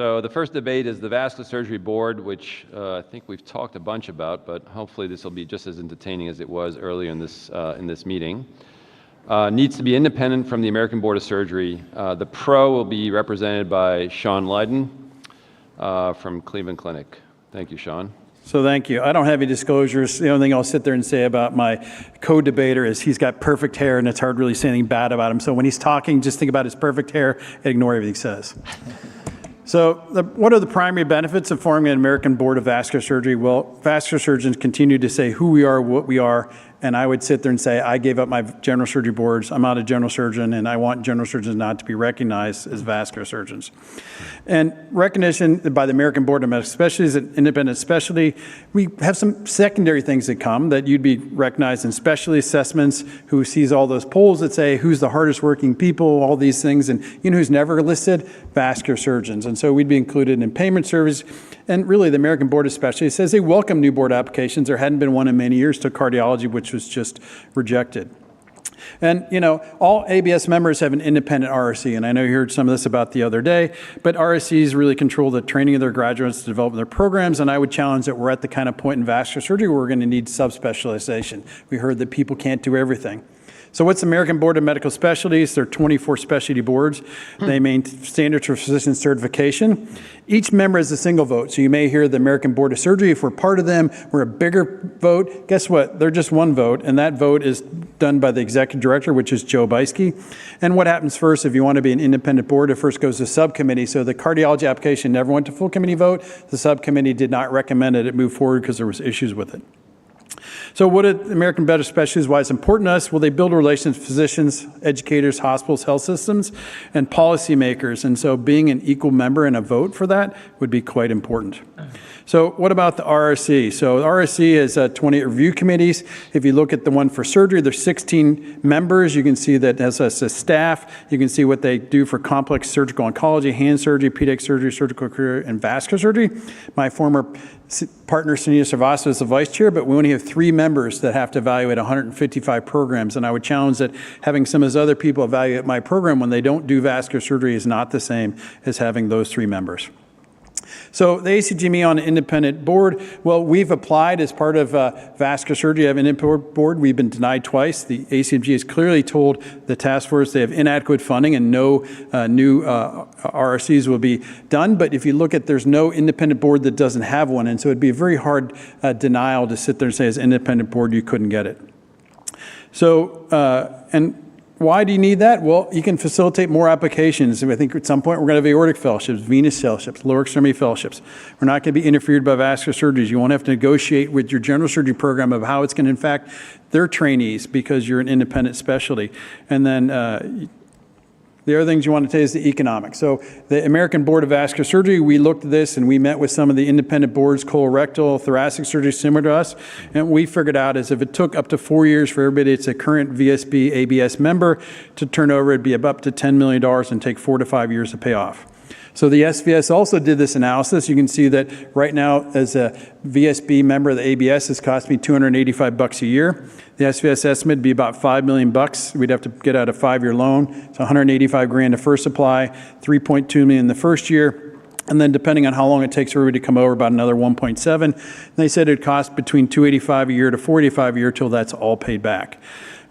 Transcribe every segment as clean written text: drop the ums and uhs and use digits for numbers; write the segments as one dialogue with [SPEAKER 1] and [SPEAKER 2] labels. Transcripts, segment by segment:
[SPEAKER 1] So the first debate is the Vascular Surgery Board, which I think we've talked a bunch about, but hopefully this will be just as entertaining as it was earlier in this meeting. Needs to be independent from the American Board of Surgery. The pro will be represented by Sean Lydon from Cleveland Clinic. Thank you, Sean.
[SPEAKER 2] So thank you. I don't have any disclosures. The only thing I'll sit there and say about my co-debater is he's got perfect hair and it's hard to really say anything bad about him. So when he's talking, just think about his perfect hair and ignore everything he says. So what are the primary benefits of forming an American Board of Vascular Surgery? Well, vascular surgeons continue to say who we are, what we are, and I would sit there and say, I gave up my general surgery boards, I'm not a general surgeon, and I want general surgeons not to be recognized as vascular surgeons. And recognition by the American Board of Medical Specialties, an independent specialty, we have some secondary things that come that you'd be recognized in specialty assessments, who sees all those polls that say who's the hardest working people, all these things, and you know who's never listed? Vascular surgeons. And so we'd be included in payment surveys. And really, the American Board of Specialties says they welcome new board applications. There hadn't been one in many years to cardiology, which was just rejected. And, you know, all ABS members have an independent RSC, and I know you heard some of this about the other day, but RSCs really control the training of their graduates to develop their programs, and I would challenge that we're at the kind of point in vascular surgery where we're going to need subspecialization. We heard that people can't do everything. So what's the American Board of Medical Specialties? There are 24 specialty boards. They maintain standards for physician certification. Each member has a single vote. So you may hear the American Board of Surgery. If we're part of them, we're a bigger vote. Guess what? They're just one vote, and that vote is done by the executive director, which is Joe Beiske. And what happens first, if you want to be an independent board, it first goes to subcommittee. So the cardiology application never went to full committee vote. The subcommittee did not recommend it move forward because there was issues with it. So what are the American Board of Specialties, why it's important to us? Well, they build relations with physicians, educators, hospitals, health systems, and policymakers. And so being an equal member and a vote for that would be quite important. So what about the RSC? So the RSC is 20 review committees. If you look at the one for surgery, there's 16 members. You can see that as a staff. You can see what they do for complex surgical oncology, hand surgery, pediatric surgery, surgical career, and vascular surgery. My former partner, Sunita Srivastava, is the vice chair, but we only have 3 members that have to evaluate 155 programs. And I would challenge that having some of those other people evaluate my program when they don't do vascular surgery is not the same as having those 3 members. So the ACGME on an independent board, well, we've applied as part of vascular surgery. I have an independent board. We've been denied twice. The ACMG has clearly told the task force they have inadequate funding and no new RRCs will be done. But if you look at, there's no independent board that doesn't have one. And so it'd be a very hard denial to sit there and say as independent board you couldn't get it. So, and why do you need that? Well, you can facilitate more applications. I think at some point we're going to have aortic fellowships, venous fellowships, lower extremity fellowships. We're not going to be interfered by vascular surgeries. You won't have to negotiate with your general surgery program of how it's going to impact their trainees because you're an independent specialty. And then the other things you want to tell you is the economics. So the American Board of Vascular Surgery, we looked at this and we met with some of the independent boards, colorectal, thoracic surgery similar to us, and we figured out is if it took up to 4 years for everybody that's a current VSB ABS member to turn over, it'd be up to $10 million and take 4 to 5 years to pay off. So the SVS also did this analysis. You can see that right now as a VSB member, the ABS has cost me $285 a year. The SVS estimate would be about $5 million. We'd have to get out a 5-year loan. So 185 grand the first supply, 3.2 million the first year. And then depending on how long it takes for everybody to come over, about another 1.7. They said it'd cost between $285 a year to $485 a year till that's all paid back.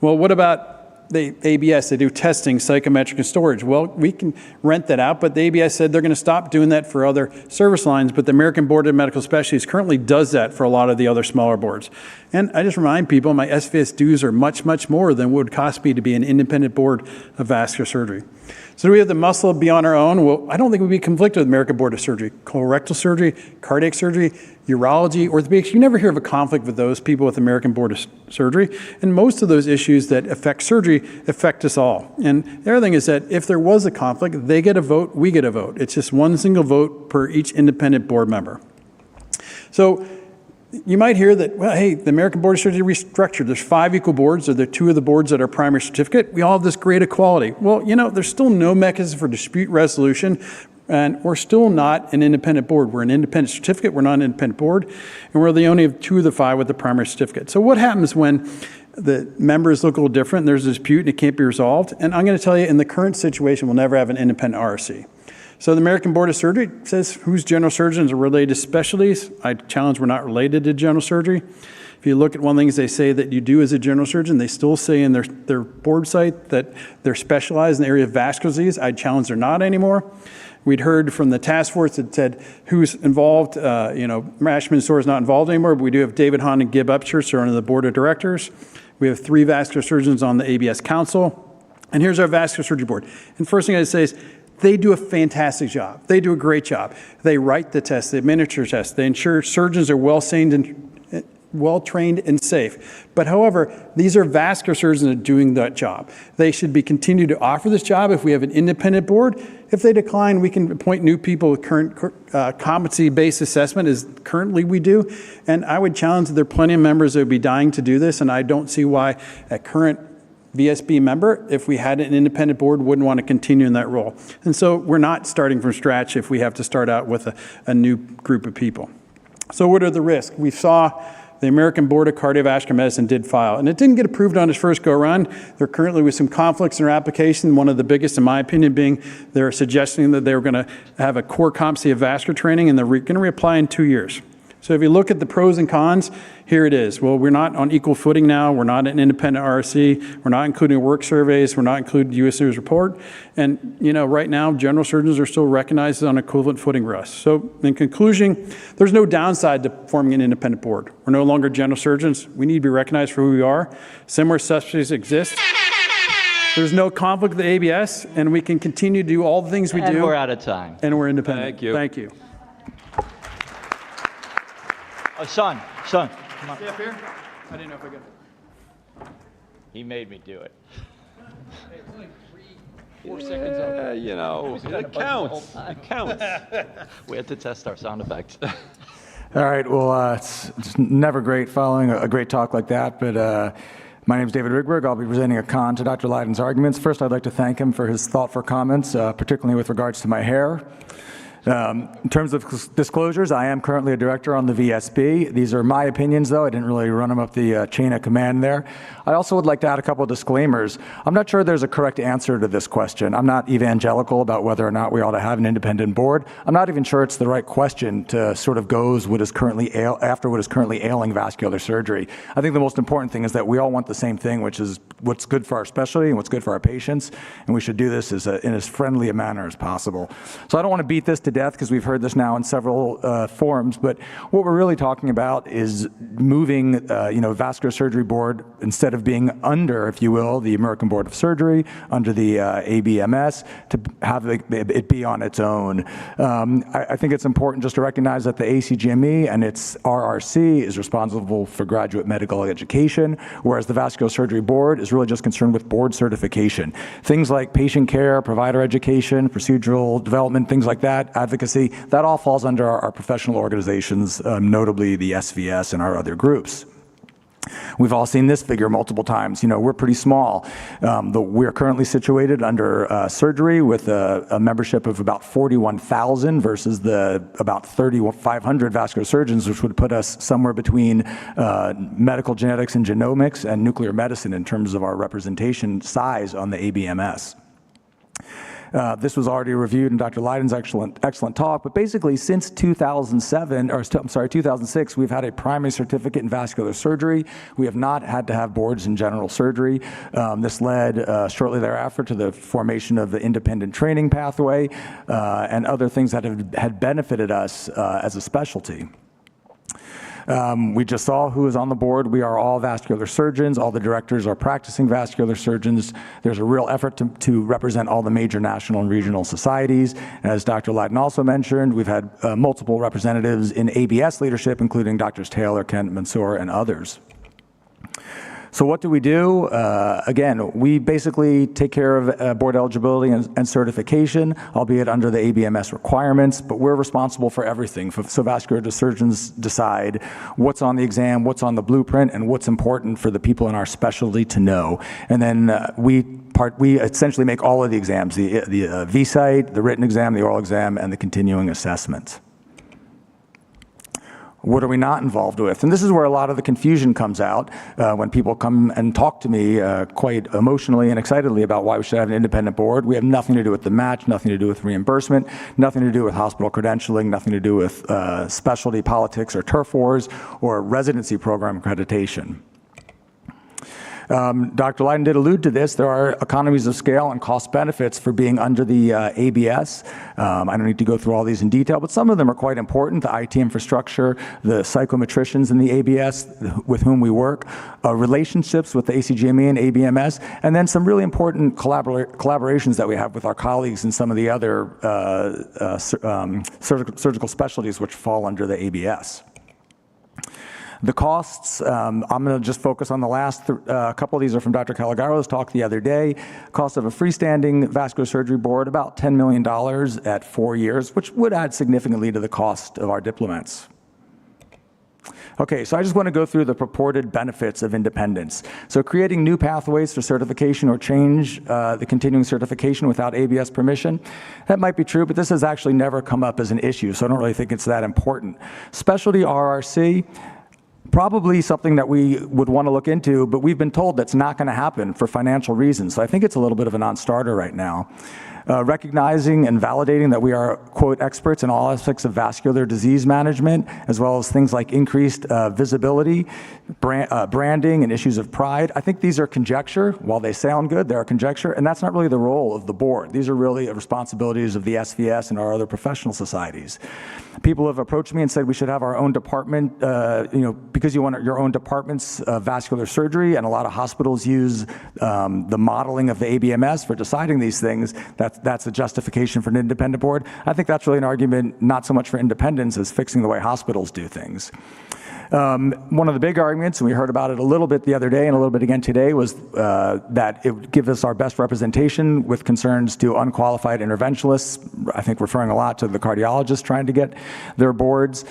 [SPEAKER 2] Well, what about the ABS? They do testing, psychometric, and storage. Well, we can rent that out, but the ABS said they're going to stop doing that for other service lines, but the American Board of Medical Specialties currently does that for a lot of the other smaller boards. And I just remind people, my SVS dues are much, much more than what it would cost me to be an independent board of vascular surgery. So do we have the muscle to be on our own? Well, I don't think we'd be conflicted with the American Board of Surgery. Colorectal surgery, cardiac surgery, urology, orthopedics, you never hear of a conflict with those people with the American Board of Surgery. And most of those issues that affect surgery affect us all. And the other thing is that if there was a conflict, they get a vote, we get a vote. It's just one single vote per each independent board member. So you might hear that, well, hey, the American Board of Surgery restructured. There's 5 equal boards, or there are 2 of the boards that are primary certificate. We all have this great equality. Well, you know, there's still no mechanism for dispute resolution, and we're still not an independent board. We're an independent certificate. We're not an independent board, and we're the only of 2 of the 5 with the primary certificate. So what happens when the members look a little different, and there's a dispute, and it can't be resolved? And I'm going to tell you, in the current situation, we'll never have an independent RSC. So the American Board of Surgery says whose general surgeons are related to specialties. I challenge we're not related to general surgery. If you look at one of the things they say that you do as a general surgeon, they still say in their board site that they're specialized in the area of vascular disease. I challenge they're not anymore. We'd heard from the task force that said who's involved. Rashman Store is not involved anymore, but we do have David Hahn and Gib Upchurch are on the board of directors. We have 3 vascular surgeons on the ABS Council. And here's our vascular surgery board. And first thing I'd say is they do a fantastic job. They do a great job. They write the tests, they administer tests, they ensure surgeons are well-trained and safe. But however, these are vascular surgeons that are doing that job. They should be continued to offer this job if we have an independent board. If they decline, we can appoint new people with current competency-based assessment as currently we do. And I would challenge that there are plenty of members that would be dying to do this, and I don't see why a current VSB member, if we had an independent board, wouldn't want to continue in that role. And so we're not starting from scratch if we have to start out with a new group of people. So what are the risks? We saw the American Board of Cardiovascular Medicine did file, and it didn't get approved on its first go-around. There currently was some conflicts in their application, one of the biggest, in my opinion, being they're suggesting that they were going to have a core competency of vascular training, and they're going to reapply in 2 years. So if you look at the pros and cons, here it is. Well, we're not on equal footing now. We're not an independent RSC. We're not including work surveys. We're not including U.S. News Report. And, right now, general surgeons are still recognized on equivalent footing with us. So in conclusion, there's no downside to forming an independent board. We're no longer general surgeons. We need to be recognized for who we are. Similar specialties exist. There's no conflict with the ABS, and we can continue to do all the things we do.
[SPEAKER 3] And we're out of time.
[SPEAKER 2] And we're independent.
[SPEAKER 1] Thank you.
[SPEAKER 2] Thank you.
[SPEAKER 3] Oh, son, come on.
[SPEAKER 2] Stay up here? I didn't know if I got it.
[SPEAKER 3] He made me do it.
[SPEAKER 2] It's only 4 seconds up.
[SPEAKER 1] It counts. It counts.
[SPEAKER 3] We had to test our sound effects.
[SPEAKER 4] All right, well, it's never great following a great talk like that, but my name is David Rigberg. I'll be presenting a con to Dr. Leiden's arguments. First, I'd like to thank him for his thoughtful comments, particularly with regards to my hair. In terms of disclosures, I am currently a director on the VSB. These are my opinions, though. I didn't really run them up the chain of command there. I also would like to add a couple of disclaimers. I'm not sure there's a correct answer to this question. I'm not evangelical about whether or not we ought to have an independent board. I'm not even sure it's the right question to sort of goes what is currently after what is currently ailing vascular surgery. I think the most important thing is that we all want the same thing, which is what's good for our specialty and what's good for our patients, and we should do this in as friendly a manner as possible. So I don't want to beat this to death because we've heard this now in several forums, but what we're really talking about is moving, vascular surgery board, instead of being under, if you will, the American Board of Surgery, under the ABMS, to have it be on its own. I think it's important just to recognize that the ACGME and its RRC is responsible for graduate medical education, whereas the Vascular Surgery Board is really just concerned with board certification. Things like patient care, provider education, procedural development, things like that, advocacy, that all falls under our professional organizations, notably the SVS and our other groups. We've all seen this figure multiple times. We're pretty small. We're currently situated under surgery with a membership of about 41,000 versus the about 3,500 vascular surgeons, which would put us somewhere between medical genetics and genomics and nuclear medicine in terms of our representation size on the ABMS. This was already reviewed in Dr. Leiden's excellent talk, but basically since 2006, we've had a primary certificate in vascular surgery. We have not had to have boards in general surgery. This led shortly thereafter to the formation of the independent training pathway and other things that had benefited us as a specialty. We just saw who is on the board. We are all vascular surgeons. All the directors are practicing vascular surgeons. There's a real effort to represent all the major national and regional societies. As Dr. Leiden also mentioned, we've had multiple representatives in ABS leadership, including Drs. Taylor, Kent, Mansour, and others. So what do? Again, we basically take care of board eligibility and certification, albeit under the ABMS requirements, but we're responsible for everything. So vascular surgeons decide what's on the exam, what's on the blueprint, and what's important for the people in our specialty to know. And then we essentially make all of the exams, the VSite, the written exam, the oral exam, and the continuing assessment. What are we not involved with? And this is where a lot of the confusion comes out when people come and talk to me quite emotionally and excitedly about why we should have an independent board. We have nothing to do with the match, nothing to do with reimbursement, nothing to do with hospital credentialing, nothing to do with specialty politics or turf wars or residency program accreditation. Dr. Leyden did allude to this. There are economies of scale and cost benefits for being under the ABS. I don't need to go through all these in detail, but some of them are quite important. The IT infrastructure, the psychometricians in the ABS with whom we work, relationships with the ACGME and ABMS, and then some really important collaborations that we have with our colleagues in some of the other surgical specialties which fall under the ABS. The costs, I'm going to just focus on the last couple. These are from Dr. Calagaro's talk the other day. Cost of a freestanding vascular surgery board, about $10 million at 4 years, which would add significantly to the cost of our diplomats. Okay, so I just want to go through the purported benefits of independence. So creating new pathways for certification or change the continuing certification without ABS permission, that might be true, but this has actually never come up as an issue, so I don't really think it's that important. Specialty RRC, probably something that we would want to look into, but we've been told that's not going to happen for financial reasons. So I think it's a little bit of a non-starter right now. Recognizing and validating that we are, quote, experts in all aspects of vascular disease management, as well as things like increased visibility, branding, and issues of pride. I think these are conjecture. While they sound good, they're conjecture, and that's not really the role of the board. These are really responsibilities of the SVS and our other professional societies. People have approached me and said we should have our own department, because you want your own department's vascular surgery, and a lot of hospitals use the modeling of the ABMS for deciding these things. That's a justification for an independent board. I think that's really an argument not so much for independence as fixing the way hospitals do things. One of the big arguments, and we heard about it a little bit the other day and a little bit again today, was that it would give us our best representation with concerns to unqualified interventionalists. I think referring a lot to the cardiologists trying to get their boards.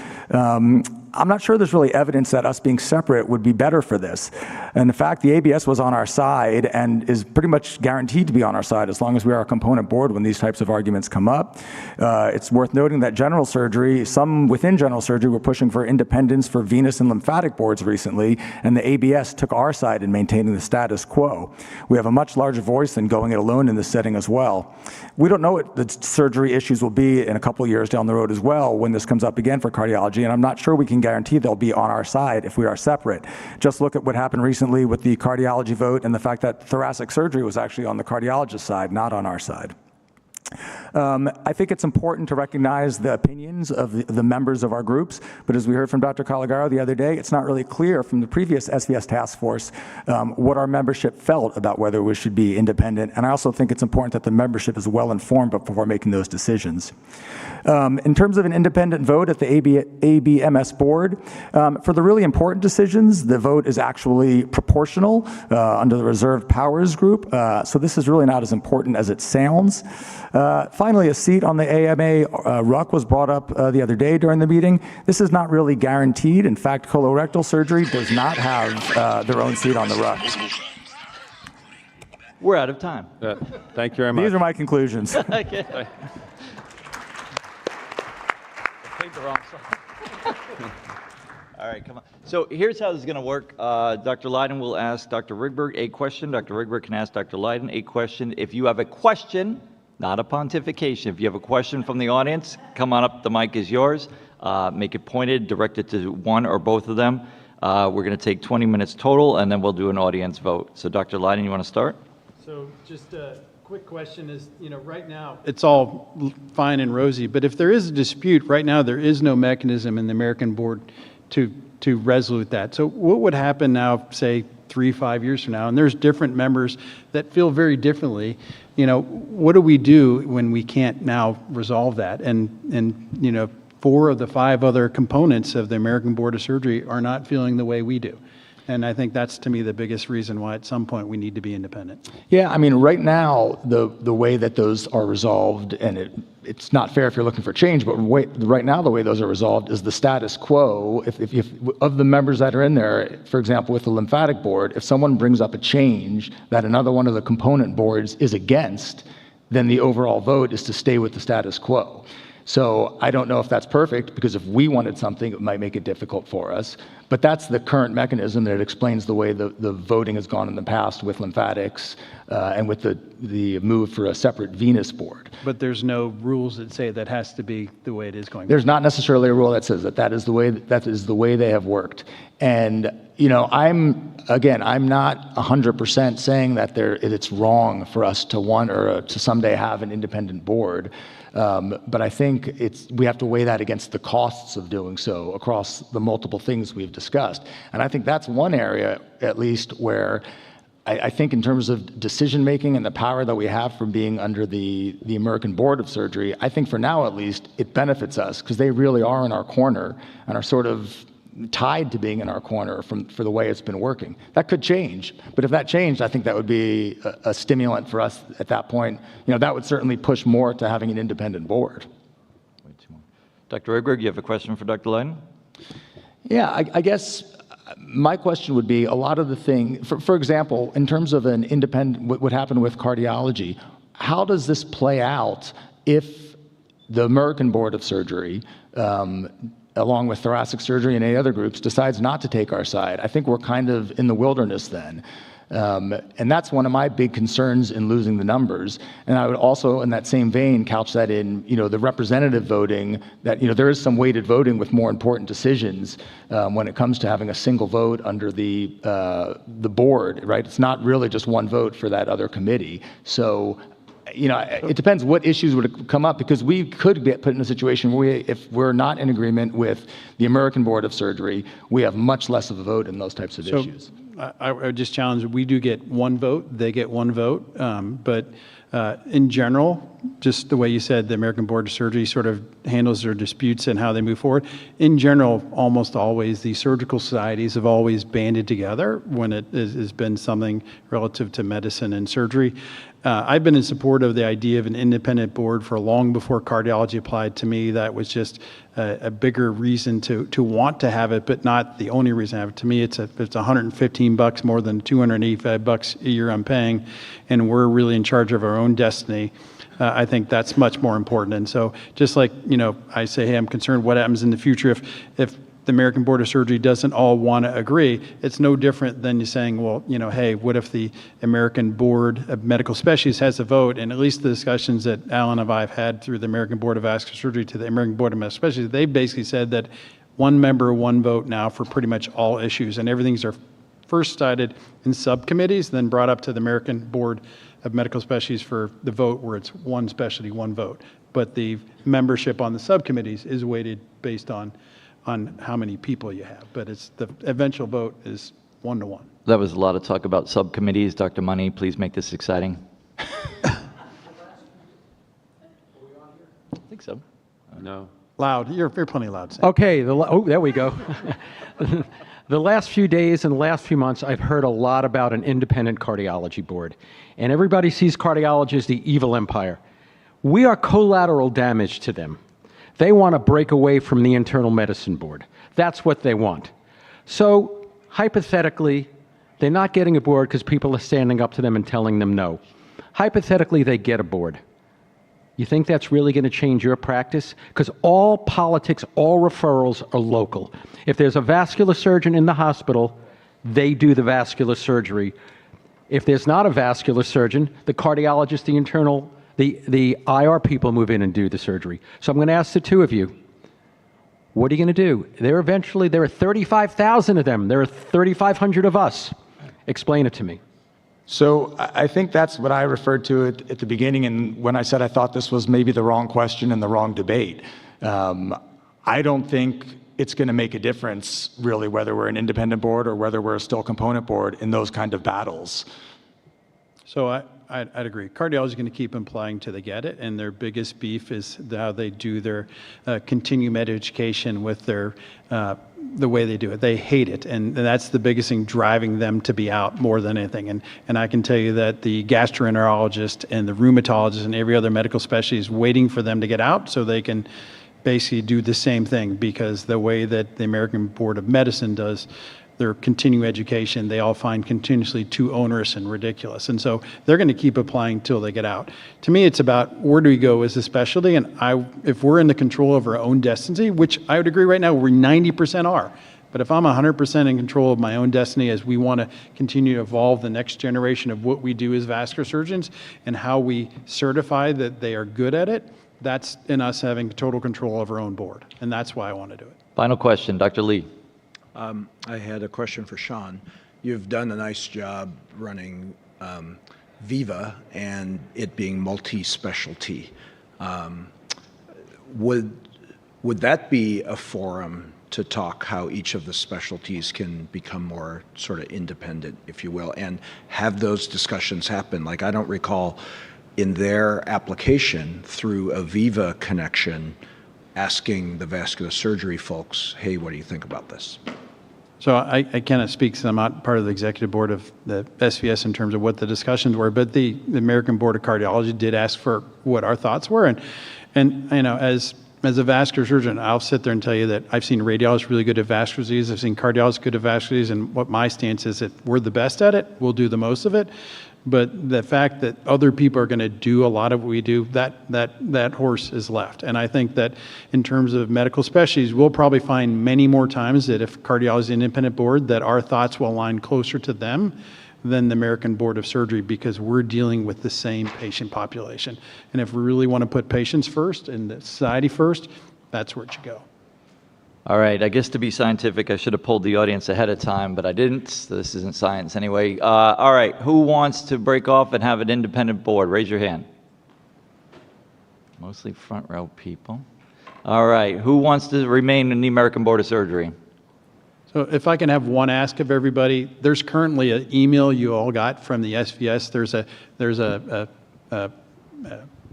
[SPEAKER 4] I'm not sure there's really evidence that us being separate would be better for this. And in fact, the ABS was on our side and is pretty much guaranteed to be on our side as long as we are a component board when these types of arguments come up. It's worth noting that general surgery, some within general surgery were pushing for independence for venous and lymphatic boards recently, and the ABS took our side in maintaining the status quo. We have a much larger voice than going it alone in this setting as well. We don't know what the surgery issues will be in a couple of years down the road as well when this comes up again for cardiology, and I'm not sure we can guarantee they'll be on our side if we are separate. Just look at what happened recently with the cardiology vote and the fact that thoracic surgery was actually on the cardiologist side, not on our side. I think it's important to recognize the opinions of the members of our groups, but as we heard from Dr. Calagaro the other day, it's not really clear from the previous SVS task force what our membership felt about whether we should be independent, and I also think it's important that the membership is well informed before making those decisions. In terms of an independent vote at the ABMS board, for the really important decisions, the vote is actually proportional under the reserved powers group, so this is really not as important as it sounds. Finally, a seat on the AMA RUC was brought up the other day during the meeting. This is not really guaranteed. In fact, colorectal surgery does not have their own seat on the RUC.
[SPEAKER 3] We're out of time.
[SPEAKER 1] Thank you very much.
[SPEAKER 4] These are my conclusions.
[SPEAKER 3] Okay. Paid the wrong side. All right, come on. So here's how this is going to work. Dr. Leyden will ask Dr. Rigberg a question. Dr. Rigberg can ask Dr. Leyden a question. If you have a question, not a pontification. If you have a question from the audience, come on up. The mic is yours. Make it pointed, direct it to one or both of them. We're going to take 20 minutes total, and then we'll do an audience vote. So Dr. Leyden, you want to start?
[SPEAKER 2] So just a quick question is, right now, it's all fine and rosy, but if there is a dispute, right now there is no mechanism in the American board to resolve that. So what would happen now, say, 3-5 years from now, and there's different members that feel very differently, what do we do when we can't now resolve that? And 4 of the 5 other components of the American Board of Surgery are not feeling the way we do. And I think that's, to me, the biggest reason why at some point we need to be independent.
[SPEAKER 4] Yeah, I mean, right now, the way that those are resolved, and it's not fair if you're looking for change, but right now the way those are resolved is the status quo. If of the members that are in there, for example, with the lymphatic board, if someone brings up a change that another one of the component boards is against, then the overall vote is to stay with the status quo. So I don't know if that's perfect, because if we wanted something, it might make it difficult for us. But that's the current mechanism that explains the way the voting has gone in the past with lymphatics and with the move for a separate venous board.
[SPEAKER 2] But there's no rules that say that has to be the way it is going.
[SPEAKER 4] There's not necessarily a rule that says that is the way they have worked. And I'm not 100% saying that it's wrong for us to want or to someday have an independent board. But I think we have to weigh that against the costs of doing so across the multiple things we've discussed. And I think that's one area, at least, where I think in terms of decision-making and the power that we have from being under the American Board of Surgery, I think for now, at least, it benefits us because they really are in our corner and are sort of tied to being in our corner for the way it's been working. That could change, but if that changed, I think that would be a stimulant for us at that point. That would certainly push more to having an independent board.
[SPEAKER 3] Dr. Rigberg, you have a question for Dr. Leiden?
[SPEAKER 4] Yeah, I guess my question would be a lot of the thing, for example, in terms of an independent, what happened with cardiology, how does this play out if the American Board of Surgery, along with thoracic surgery and any other groups, decides not to take our side? I think we're kind of in the wilderness then. And that's one of my big concerns in losing the numbers. And I would also, in that same vein, couch that in, the representative voting, that, there is some weighted voting with more important decisions when it comes to having a single vote under the board, right? It's not really just one vote for that other committee. So, it depends what issues would come up, because we could get put in a situation where if we're not in agreement with the American Board of Surgery, we have much less of a vote in those types of issues.
[SPEAKER 2] I would just challenge, we do get one vote, they get one vote, but in general, just the way you said, the American Board of Surgery sort of handles their disputes and how they move forward. In general, almost always, the surgical societies have always banded together when it has been something relative to medicine and surgery. I've been in support of the idea of an independent board for long before cardiology applied. To me, that was just a bigger reason to want to have it, but not the only reason to have it. To me, it's $115 more than $285 a year I'm paying, and we're really in charge of our own destiny. I think that's much more important. And so just like, I say, hey, I'm concerned what happens in the future if the American Board of Surgery doesn't all want to agree. It's no different than you saying, well, hey, what if the American Board of Medical Specialties has a vote? And at least the discussions that Alan and I have had through the American Board of Vascular Surgery to the American Board of Medical Specialties, they basically said that one member, one vote now for pretty much all issues. And everything's are first cited in subcommittees, then brought up to the American Board of Medical Specialties for the vote, where it's one specialty, one vote. But the membership on the subcommittees is weighted based on how many people you have. But it's the eventual vote is 1-to-1.
[SPEAKER 3] That was a lot of talk about subcommittees. Dr. Money, please make this exciting. I think so.
[SPEAKER 1] No.
[SPEAKER 2] Loud. You're plenty loud. Sam.
[SPEAKER 5] Okay, there we go. The last few days and the last few months, I've heard a lot about an independent cardiology board. And everybody sees cardiology as the evil empire. We are collateral damage to them. They want to break away from the internal medicine board. That's what they want. So, hypothetically, they're not getting a board because people are standing up to them and telling them no. Hypothetically, they get a board. You think that's really going to change your practice? Because all politics, all referrals are local. If there's a vascular surgeon in the hospital, they do the vascular surgery. If there's not a vascular surgeon, the cardiologist, the IR people move in and do the surgery. So I'm going to ask the two of you, what are you going to do? There are 35,000 of them. There are 3,500 of us. Explain it to me.
[SPEAKER 4] So I think that's what I referred to at the beginning, and when I said I thought this was maybe the wrong question and the wrong debate. I don't think it's going to make a difference, really, whether we're an independent board or whether we're a still component board in those kind of battles.
[SPEAKER 2] So I'd agree. Cardiology is going to keep implying till they get it, and their biggest beef is how they do their continuum education with their the way they do it. They hate it, and that's the biggest thing driving them to be out more than anything. And I can tell you that the gastroenterologist and the rheumatologist and every other medical specialty is waiting for them to get out so they can basically do the same thing, because the way that the American Board of Medicine does their continuing education, they all find continuously too onerous and ridiculous. And so they're going to keep applying till they get out. To me, it's about where do we go as a specialty? And if we're in the control of our own destiny, which I would agree right now, we're 90% are. But if I'm 100% in control of my own destiny as we want to continue to evolve the next generation of what we do as vascular surgeons and how we certify that they are good at it, that's in us having total control of our own board. And that's why I want to do it.
[SPEAKER 3] Final question, Dr. Lee.
[SPEAKER 6] I had a question for Sean. You've done a nice job running Viva and it being multi-specialty. Would that be a forum to talk how each of the specialties can become more sort of independent, if you will, and have those discussions happen? Like, I don't recall in their application through a Viva connection asking the vascular surgery folks, hey, what do you think about this?
[SPEAKER 2] So I cannot speak, because I'm not part of the executive board of the SVS in terms of what the discussions were, but the American Board of Cardiology did ask for what our thoughts were. And you know, as a vascular surgeon, I'll sit there and tell you that I've seen radiologists really good at vascular disease. I've seen cardiologists good at vascular disease. And what my stance is that we're the best at it. We'll do the most of it. But the fact that other people are going to do a lot of what we do, that horse is left. And I think that in terms of medical specialties, we'll probably find many more times that if cardiology is an independent board, that our thoughts will align closer to them than the American Board of Surgery, because we're dealing with the same patient population. And if we really want to put patients first and the society first, that's where it should go.
[SPEAKER 3] All right, I guess to be scientific, I should have polled the audience ahead of time, but I didn't. This isn't science anyway. All right, who wants to break off and have an independent board? Raise your hand. Mostly front row people. All right, who wants to remain in the American Board of Surgery?
[SPEAKER 2] So if I can have one ask of everybody, there's currently an email you all got from the SVS. There's a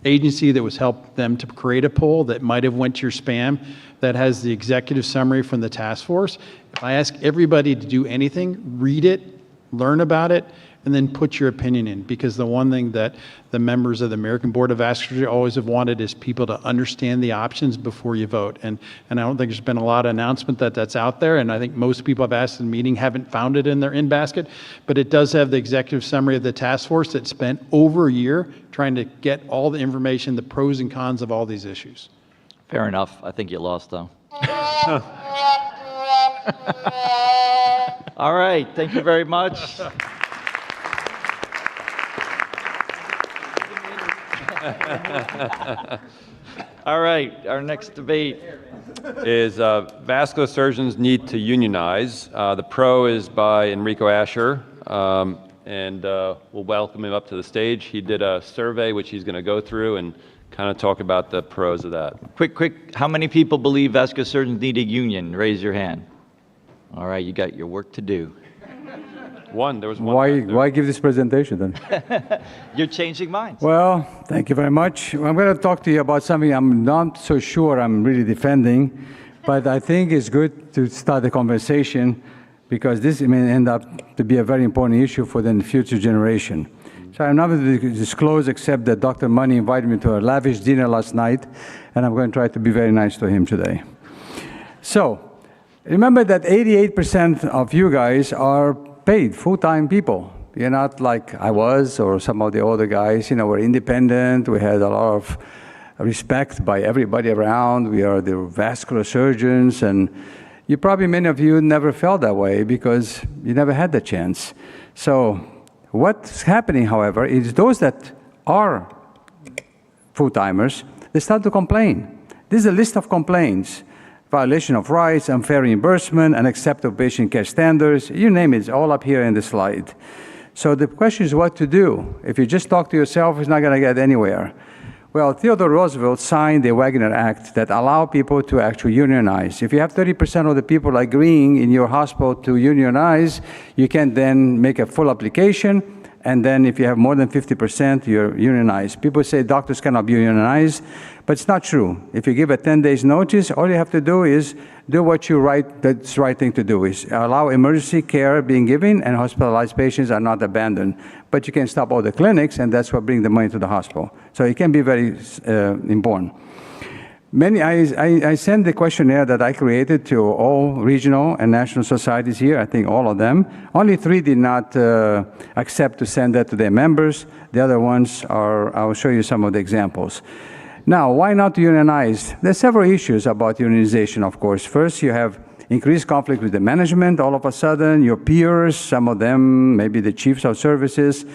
[SPEAKER 2] agency that was helped them to create a poll that might have went to your spam that has the executive summary from the task force. If I ask everybody to do anything, read it, learn about it, and then put your opinion in. Because the one thing that the members of the American Board of Vascular always have wanted is people to understand the options before you vote. And I don't think there's been a lot of announcement that that's out there. And I think most people I've asked in the meeting haven't found it in their in-basket. But it does have the executive summary of the task force that spent over a year trying to get all the information, the pros and cons of all these issues.
[SPEAKER 3] Fair enough. I think you lost, though. All right, thank you very much. All right, our next debate
[SPEAKER 1] Is vascular surgeons need to unionize. The pro is by Enrico Asher, and we'll welcome him up to the stage. He did a survey which he's going to go through and kind of talk about the pros of that.
[SPEAKER 3] Quick, how many people believe vascular surgeons need a union? Raise your hand. All right, you got your work to do.
[SPEAKER 1] There was one.
[SPEAKER 7] Why give this presentation then?
[SPEAKER 3] You're changing minds.
[SPEAKER 7] Well, thank you very much. I'm going to talk to you about something I'm not so sure I'm really defending, but I think it's good to start the conversation because this may end up to be a very important issue for the future generation. So I'm not going to disclose except that Dr. Money invited me to a lavish dinner last night, and I'm going to try to be very nice to him today. So remember that 88% of you guys are paid full-time people. You're not like I was or some of the other guys. You know, we're independent. We had a lot of respect by everybody around. We are the vascular surgeons, and you probably, many of you never felt that way because you never had the chance. So what's happening, however, is those that are full-timers, they start to complain. This is a list of complaints. Violation of rights, unfair reimbursement, unacceptable patient care standards, you name it, it's all up here in the slide. So the question is what to do. If you just talk to yourself, it's not going to get anywhere. Well, Theodore Roosevelt signed the Wagner Act that allowed people to actually unionize. If you have 30% of the people agreeing in your hospital to unionize, you can then make a full application. And then if you have more than 50%, you're unionized. People say doctors cannot be unionized, but it's not true. If you give a 10 days notice, all you have to do is do what you write, that's the right thing to do, is allow emergency care being given and hospitalized patients are not abandoned. But you can stop all the clinics, and that's what brings the money to the hospital. So it can be very important. I sent the questionnaire that I created to all regional and national societies here, I think all of them. Only 3 did not accept to send that to their members. The other ones are, I will show you some of the examples. Now, why not unionize? There's several issues about unionization, of course. First, you have increased conflict with the management all of a sudden, your peers, some of them, maybe the chiefs of services,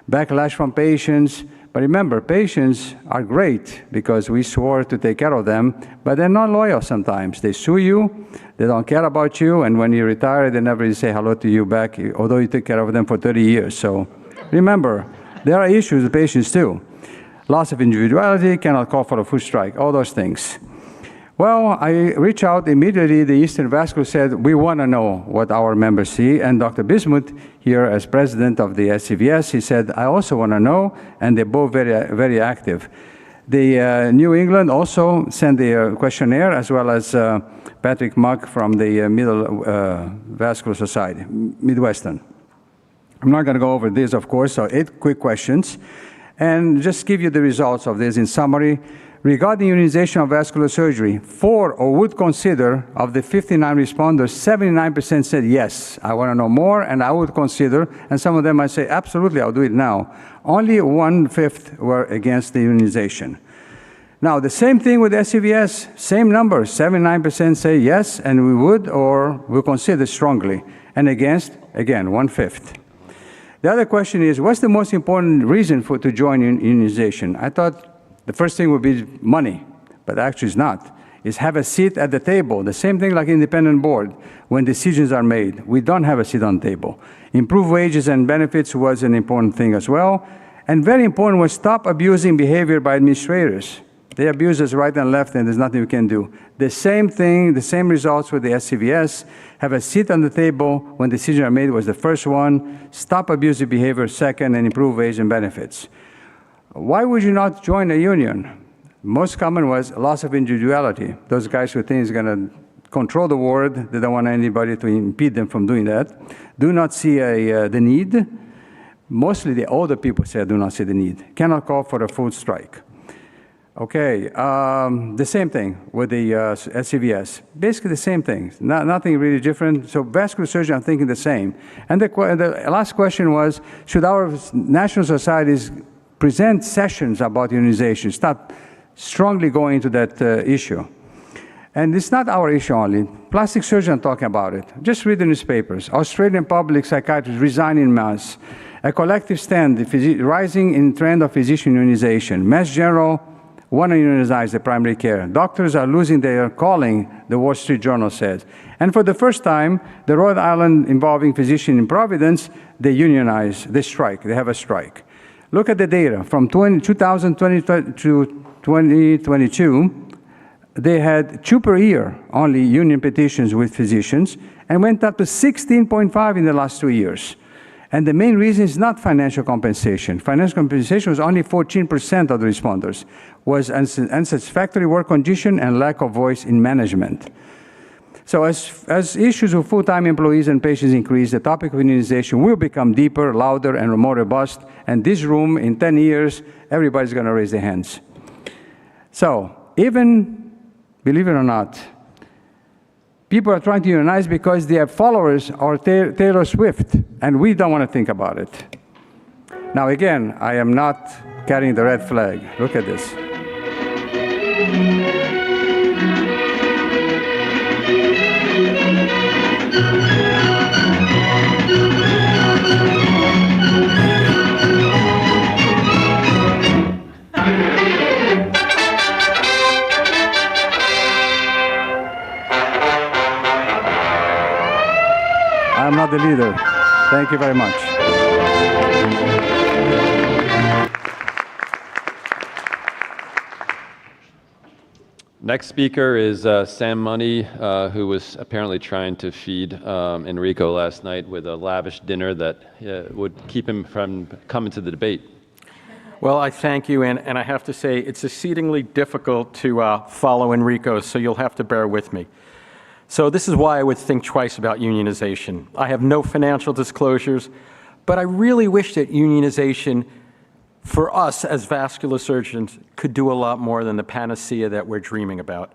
[SPEAKER 7] backlash from patients. But remember, patients are great because we swore to take care of them, but they're not loyal sometimes. They sue you, they don't care about you, and when you retire, they never say hello to you back, although you took care of them for 30 years. So remember, there are issues with patients too. Loss of individuality, cannot call for a food strike, all those things. Well, I reached out immediately. The Eastern Vascular said, we want to know what our members see. And Dr. Bismuth, here as president of the SCVS, he said, I also want to know. And they're both very, very active. The New England also sent the questionnaire, as well as Patrick Muck from the Middle Vascular Society, Midwestern. I'm not going to go over this, of course, so 8 quick questions. And just give you the results of this in summary. Regarding unionization of vascular surgery, for or would consider of the 59 responders, 79% said yes, I want to know more and I would consider, and some of them might say, absolutely, I'll do it now. Only 1/5 were against the unionization. Now, the same thing with SCVS, same number, 79% say yes, and we would or will consider strongly, and against, again, 1/5. The other question is, what's the most important reason to join unionization? I thought the first thing would be money, but actually it's not. It's have a seat at the table. The same thing like independent board when decisions are made. We don't have a seat on the table. Improve wages and benefits was an important thing as well. And very important was stop abusing behavior by administrators. They abuse us right and left and there's nothing we can do. The same thing, the same results with the SCVS. Have a seat on the table when decisions are made was the first one. Stop abusive behavior second, and improve wages and benefits. Why would you not join a union? Most common was loss of individuality. Those guys who think it's going to control the ward, they don't want anybody to impede them from doing that. Do not see the need. Mostly the older people said do not see the need. Cannot call for a food strike. Okay, the same thing with the SCVS. Basically the same thing, nothing really different. So vascular surgery, I'm thinking the same. And the last question was, should our national societies present sessions about unionization, start strongly going into that issue? And it's not our issue only. Plastic surgeons are talking about it. Just read the newspapers. Australian public psychiatrists resign en masse. A collective stand, rising in trend of physician unionization. Mass General want to unionize the primary care. Doctors are losing their calling, the Wall Street Journal says. And for the first time, the Rhode Island involving physician in Providence, they unionize, they strike, they have a strike. Look at the data. From 2020 to 2022, they had 2 per year, only union petitions with physicians, and went up to 16.5 in the last 2 years. And the main reason is not financial compensation. Financial compensation was only 14% of the responders, was unsatisfactory work condition and lack of voice in management. So as issues of full-time employees and patients increase, the topic of unionization will become deeper, louder, and more robust. And this room, in 10 years, everybody's going to raise their hands. So even, believe it or not, people are trying to unionize because their followers are Taylor Swift, and we don't want to think about it. Now again, I am not carrying the red flag. Look at this. I'm not the leader. Thank you very much.
[SPEAKER 1] Next speaker is Sam Money, who was apparently trying to feed Enrico last night with a lavish dinner that would keep him from coming to the debate.
[SPEAKER 5] Well, I thank you, and I have to say it's exceedingly difficult to follow Enrico, so you'll have to bear with me. So this is why I would think twice about unionization. I have no financial disclosures, but I really wish that unionization for us as vascular surgeons, could do a lot more than the panacea that we're dreaming about.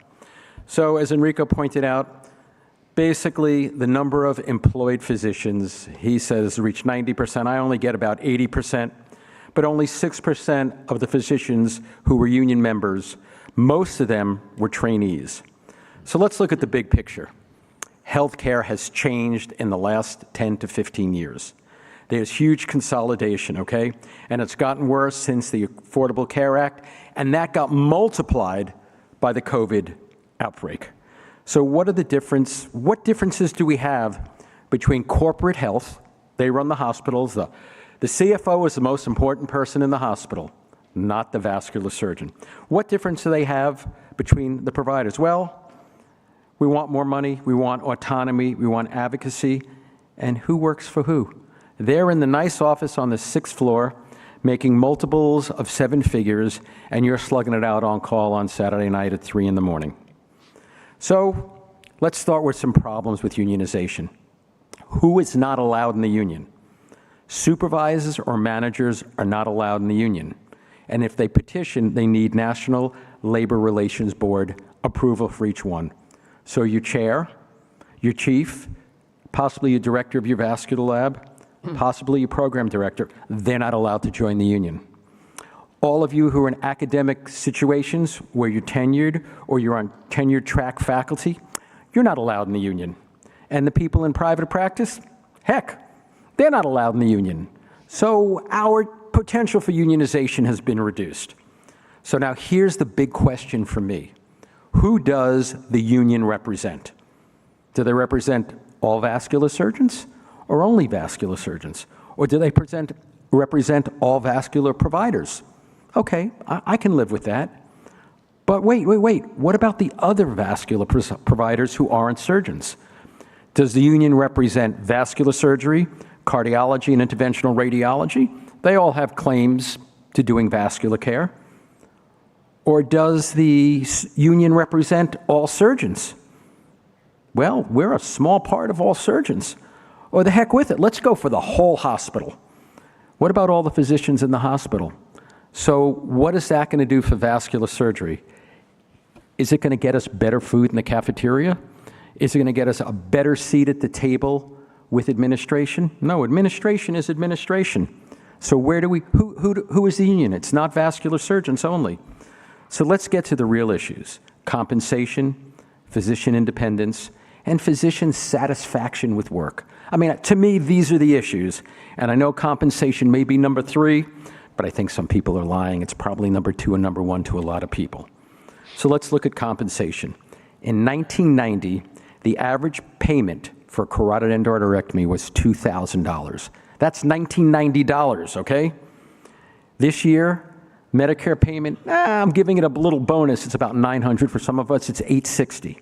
[SPEAKER 5] So as Enrico pointed out, basically the number of employed physicians, he says, reached 90%. I only get about 80%, but only 6% of the physicians who were union members, most of them were trainees. So let's look at the big picture. Healthcare has changed in the last 10 to 15 years. There's huge consolidation, okay? And it's gotten worse since the Affordable Care Act, and that got multiplied by the COVID outbreak. So what differences do we have between corporate health, they run the hospitals, the CFO is the most important person in the hospital, not the vascular surgeon. What difference do they have between the providers? Well, we want more money, we want autonomy, we want advocacy, and who works for who? They're in the nice office on the 6th floor, making multiples of 7 figures, and you're slugging it out on call on Saturday night at 3 in the morning. So let's start with some problems with unionization. Who is not allowed in the union? Supervisors or managers are not allowed in the union. And if they petition, they need National Labor Relations Board approval for each one. So your chair, your chief, possibly your director of your vascular lab, possibly your program director, they're not allowed to join the union. All of you who are in academic situations where you're tenured or you're on tenured track faculty, you're not allowed in the union. And the people in private practice, heck, they're not allowed in the union. So our potential for unionization has been reduced. So now here's the big question for me. Who does the union represent? Do they represent all vascular surgeons or only vascular surgeons? Or do they represent all vascular providers? Okay, I can live with that. But wait. What about the other vascular providers who aren't surgeons? Does the union represent vascular surgery, cardiology, and interventional radiology? They all have claims to doing vascular care. Or does the union represent all surgeons? Well, we're a small part of all surgeons. Or the heck with it, let's go for the whole hospital. What about all the physicians in the hospital? So what is that going to do for vascular surgery? Is it going to get us better food in the cafeteria? Is it going to get us a better seat at the table with administration? No, administration is administration. So who is the union? It's not vascular surgeons only. So let's get to the real issues. Compensation, physician independence, and physician satisfaction with work. I mean, to me, these are the issues. And I know compensation may be number 3, but I think some people are lying. It's probably number 2 and number 1 to a lot of people. So let's look at compensation. In 1990, the average payment for carotid endarterectomy was $2,000. That's $1990, okay? This year, Medicare payment, I'm giving it a little bonus. It's about $900. For some of us, it's $860.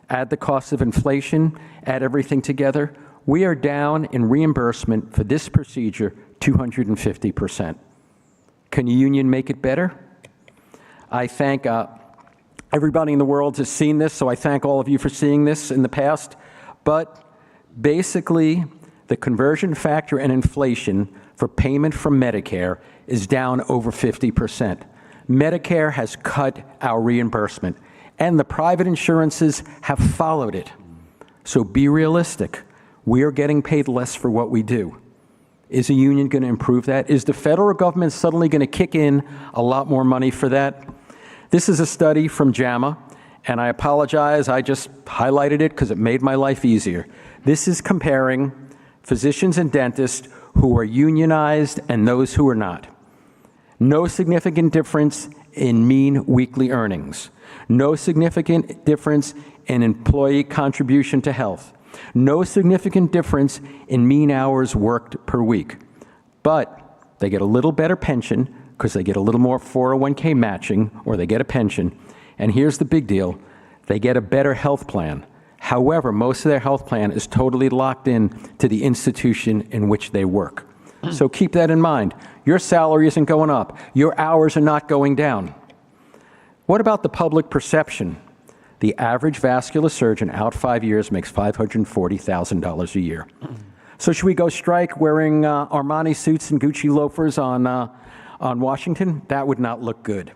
[SPEAKER 5] Add the cost of inflation, add everything together, we are down in reimbursement for this procedure 250%. Can a union make it better? I thank everybody in the world has seen this, so I thank all of you for seeing this in the past. But basically, the conversion factor and inflation for payment from Medicare is down over 50%. Medicare has cut our reimbursement, and the private insurances have followed it. So be realistic. We are getting paid less for what we do. Is a union going to improve that? Is the federal government suddenly going to kick in a lot more money for that? This is a study from JAMA, and I apologize, I just highlighted it because it made my life easier. This is comparing physicians and dentists who are unionized and those who are not. No significant difference in mean weekly earnings. No significant difference in employee contribution to health. No significant difference in mean hours worked per week. But they get a little better pension because they get a little more 401k matching, or they get a pension. And here's the big deal. They get a better health plan. However, most of their health plan is totally locked in to the institution in which they work. So keep that in mind. Your salary isn't going up. Your hours are not going down. What about the public perception? The average vascular surgeon out 5 years makes $540,000 a year. So should we go strike wearing Armani suits and Gucci loafers on On Washington, that would not look good.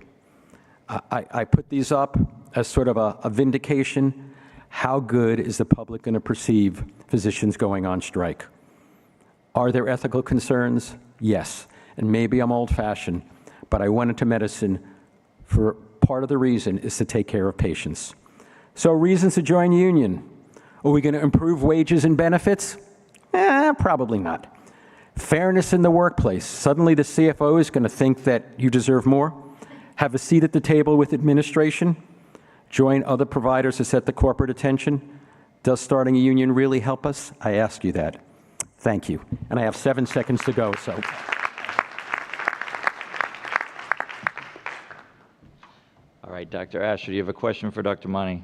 [SPEAKER 5] I put these up as sort of a vindication. How good is the public going to perceive physicians going on strike? Are there ethical concerns? Yes. And maybe I'm old-fashioned, but I went into medicine for part of the reason is to take care of patients. So reasons to join union. Are we going to improve wages and benefits? Probably not. Fairness in the workplace. Suddenly the CFO is going to think that you deserve more. Have a seat at the table with administration. Join other providers to set the corporate attention. Does starting a union really help us? I ask you that. Thank you. And I have 7 seconds to go, so.
[SPEAKER 3] All right, Dr. Asher, do you have a question for Dr. Money?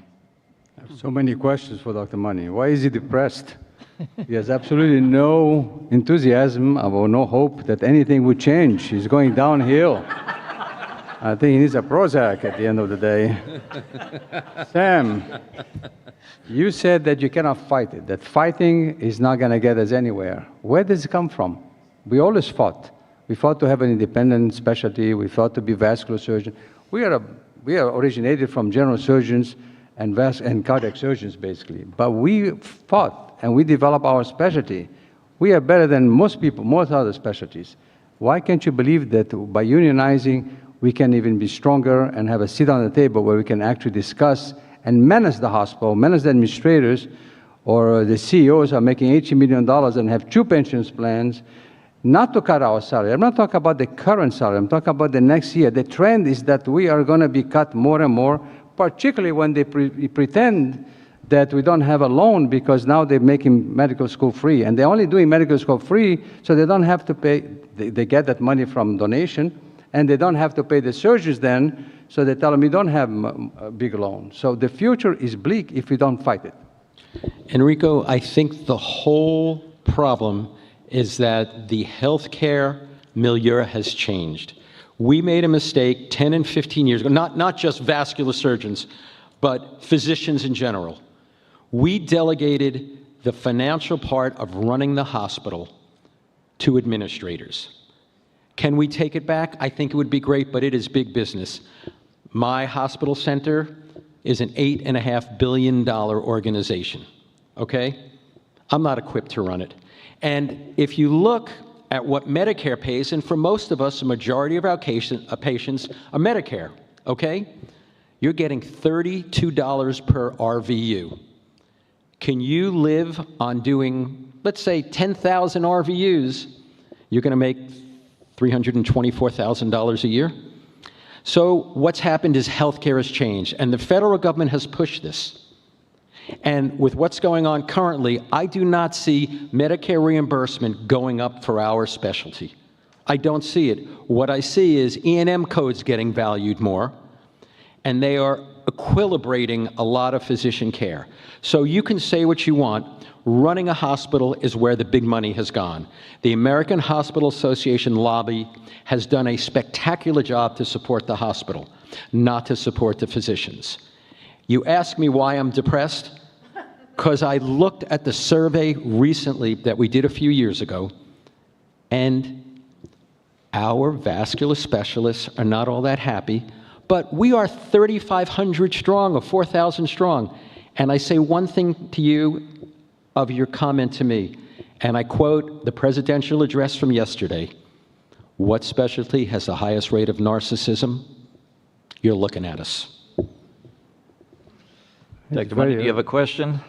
[SPEAKER 7] So many questions for Dr. Money. Why is he depressed? He has absolutely no enthusiasm or no hope that anything would change. He's going downhill. I think he needs a Prozac at the end of the day. Sam, you said that you cannot fight it, that fighting is not going to get us anywhere. Where does it come from? We always fought. We fought to have an independent specialty. We fought to be vascular surgeon. We are originated from general surgeons and cardiac surgeons, basically. But we fought, and we developed our specialty. We are better than most people, most other specialties. Why can't you believe that by unionizing, we can even be stronger and have a seat on the table where we can actually discuss and manage the hospital, manage the administrators, or the CEOs are making $80 million and have 2 pensions plans, not to cut our salary. I'm not talking about the current salary. I'm talking about the next year. The trend is that we are going to be cut more and more, particularly when they pretend that we don't have a loan because now they're making medical school free. And they're only doing medical school free so they don't have to pay. They get that money from donation, and they don't have to pay the surgeons then, so they tell them you don't have a big loan. So the future is bleak if we don't fight it.
[SPEAKER 5] Enrico, I think the whole problem is that the healthcare milieu has changed. We made a mistake 10 and 15 years ago, not just vascular surgeons, but physicians in general. We delegated the financial part of running the hospital to administrators. Can we take it back? I think it would be great, but it is big business. My hospital center is an $8.5 billion organization, okay? I'm not equipped to run it. And if you look at what Medicare pays, and for most of us, a majority of our patients are Medicare, okay? You're getting $32 per RVU. Can you live on doing, let's say, 10,000 RVUs? You're going to make $324,000 a year? So what's happened is healthcare has changed, and the federal government has pushed this. And with what's going on currently, I do not see Medicare reimbursement going up for our specialty. I don't see it. What I see is E&M codes getting valued more, and they are equilibrating a lot of physician care. So you can say what you want. Running a hospital is where the big money has gone. The American Hospital Association lobby has done a spectacular job to support the hospital, not to support the physicians. You ask me why I'm depressed? Because I looked at the survey recently that we did a few years ago, and our vascular specialists are not all that happy, but we are 3,500 strong or 4,000 strong. And I say one thing to you of your comment to me, and I quote the presidential address from yesterday: what specialty has the highest rate of narcissism? You're looking at us.
[SPEAKER 3] Dr. Money, do you have a question?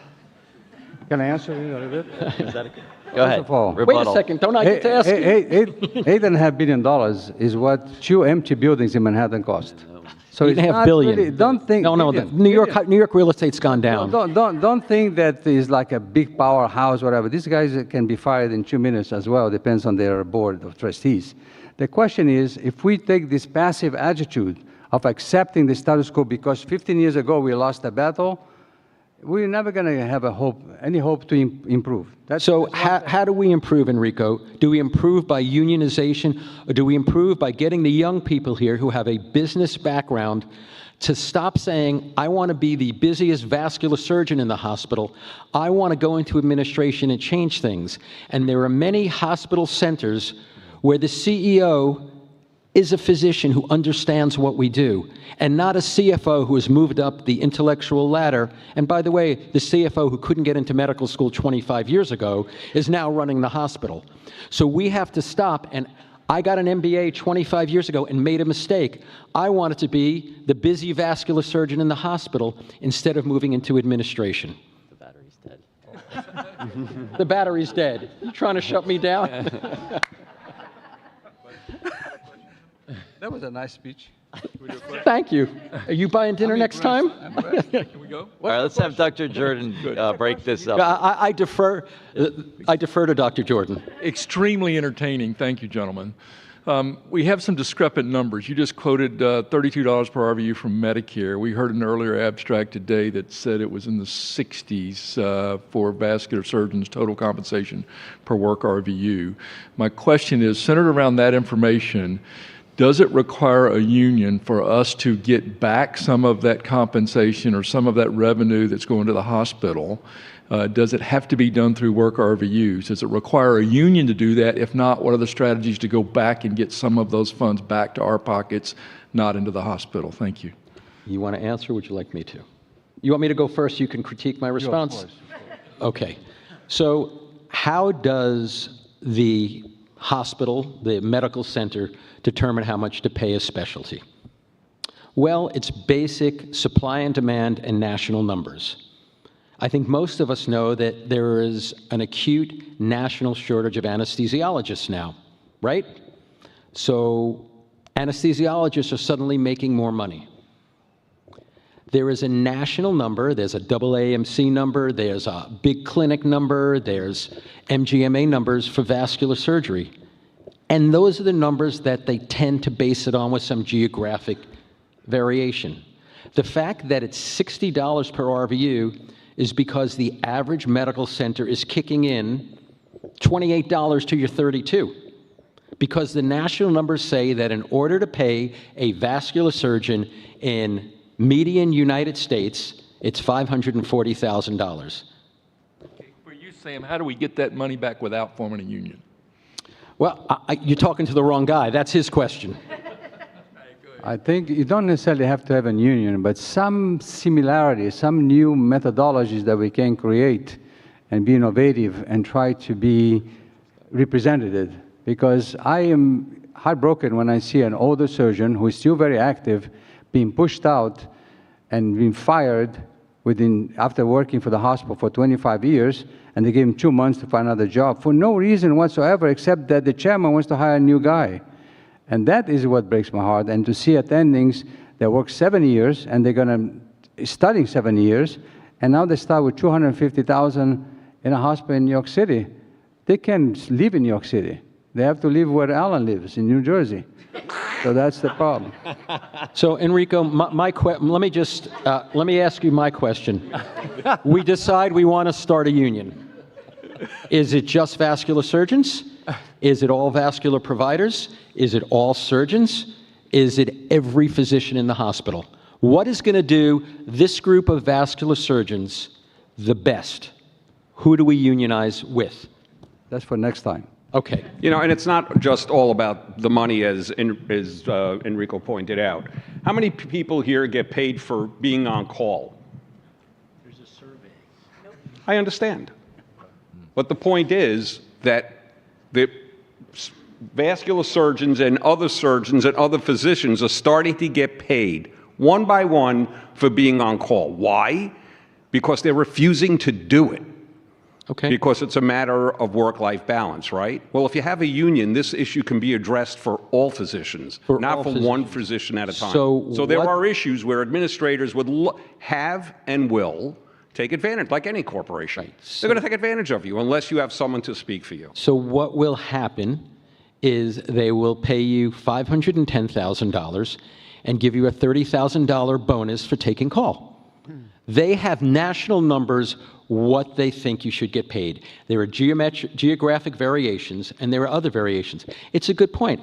[SPEAKER 7] Can I answer you a little bit?
[SPEAKER 3] Is that okay? Go ahead.
[SPEAKER 7] of all,
[SPEAKER 5] Wait a
[SPEAKER 3] Rebuttal.
[SPEAKER 5] second, don't I get to ask you?
[SPEAKER 7] $8.5 billion is what 2 empty buildings in Manhattan cost. So it's
[SPEAKER 5] $8.5
[SPEAKER 7] not
[SPEAKER 5] billion.
[SPEAKER 7] really, don't think.
[SPEAKER 5] No,
[SPEAKER 7] billion,
[SPEAKER 5] New York
[SPEAKER 7] billion.
[SPEAKER 5] real estate's gone down.
[SPEAKER 7] Don't think that is like a big powerhouse, whatever. These guys can be fired in 2 minutes as well, depends on their board of trustees. The question is, if we take this passive attitude of accepting the status quo because 15 years ago we lost a battle, we're never going to have any hope to improve.
[SPEAKER 5] So how do we improve, Enrico? Do we improve by unionization, or do we improve by getting the young people here who have a business background to stop saying, I want to be the busiest vascular surgeon in the hospital. I want to go into administration and change things. And there are many hospital centers where the CEO is a physician who understands what we do, and not a CFO who has moved up the intellectual ladder. And by the way, the CFO who couldn't get into medical school 25 years ago is now running the hospital. So we have to stop, and I got an MBA 25 years ago and made a mistake. I wanted to be the busy vascular surgeon in the hospital instead of moving into administration.
[SPEAKER 3] The battery's dead.
[SPEAKER 5] The battery's dead. You trying to shut me down?
[SPEAKER 7] That was a nice speech.
[SPEAKER 5] Thank you. Are you buying dinner next time?
[SPEAKER 7] Can we go?
[SPEAKER 3] All right, let's have Dr. Jordan break this up.
[SPEAKER 5] I defer to Dr. Jordan.
[SPEAKER 8] Extremely entertaining. Thank you, gentlemen. We have some discrepant numbers. You just quoted $32 per RVU from Medicare. We heard an earlier abstract today that said it was in the 60s for vascular surgeons' total compensation per work RVU. My question is, centered around that information, does it require a union for us to get back some of that compensation or some of that revenue that's going to the hospital? Does it have to be done through work RVUs? Does it require a union to do that? If not, what are the strategies to go back and get some of those funds back to our pockets, not into the hospital? Thank you.
[SPEAKER 5] You want to answer, or would you like me to? You want me to go first? You can critique my response? Okay. So how does the hospital, the medical center, determine how much to pay a specialty? Well, it's basic supply and demand and national numbers. I think most of us know that there is an acute national shortage of anesthesiologists now, right? So anesthesiologists are suddenly making more money. There is a national number, there's a AAMC number, there's a big clinic number, there's MGMA numbers for vascular surgery. And those are the numbers that they tend to base it on with some geographic variation. The fact that it's $60 per RVU is because the average medical center is kicking in $28 to your $32. Because the national numbers say that in order to pay a vascular surgeon in median United States, it's $540,000.
[SPEAKER 8] For you, Sam, how do we get that money back without forming a union?
[SPEAKER 5] Well, you're talking to the wrong guy. That's his question.
[SPEAKER 7] I think you don't necessarily have to have a union, but some similarities, some new methodologies that we can create and be innovative and try to be representative. Because I am heartbroken when I see an older surgeon who is still very active being pushed out and being fired after working for the hospital for 25 years, and they give him 2 months to find another job for no reason whatsoever except that the chairman wants to hire a new guy. And that is what breaks my heart. And to see attendings that work 7 years, and they're going to studying 7 years, and now they start with $250,000 in a hospital in New York City. They can't live in New York City. They have to live where Alan lives, in New Jersey. So that's the problem.
[SPEAKER 5] So Enrico, let me ask you my question. We decide we want to start a union. Is it just vascular surgeons? Is it all vascular providers? Is it all surgeons? Is it every physician in the hospital? What is going to do this group of vascular surgeons the best? Who do we unionize with?
[SPEAKER 7] That's for next time.
[SPEAKER 5] Okay.
[SPEAKER 9] You know, and it's not just all about the money, as Enrico pointed out. How many people here get paid for being on call? There's a survey. I understand. But the point is that the vascular surgeons and other physicians are starting to get paid one by one for being on call. Why? Because they're refusing to do it.
[SPEAKER 5] Okay.
[SPEAKER 9] Because it's a matter of work-life balance, right? Well, if you have a union, this issue can be addressed for all physicians, not for one physician at a time.
[SPEAKER 5] So
[SPEAKER 9] there are issues where administrators would have and will take advantage, like any corporation.
[SPEAKER 5] Right.
[SPEAKER 9] They're going to take advantage of you unless you have someone to speak for you.
[SPEAKER 5] So what will happen is they will pay you $510,000 and give you a $30,000 bonus for taking call. They have national numbers what they think you should get paid. There are geographic variations, and there are other variations. It's a good point.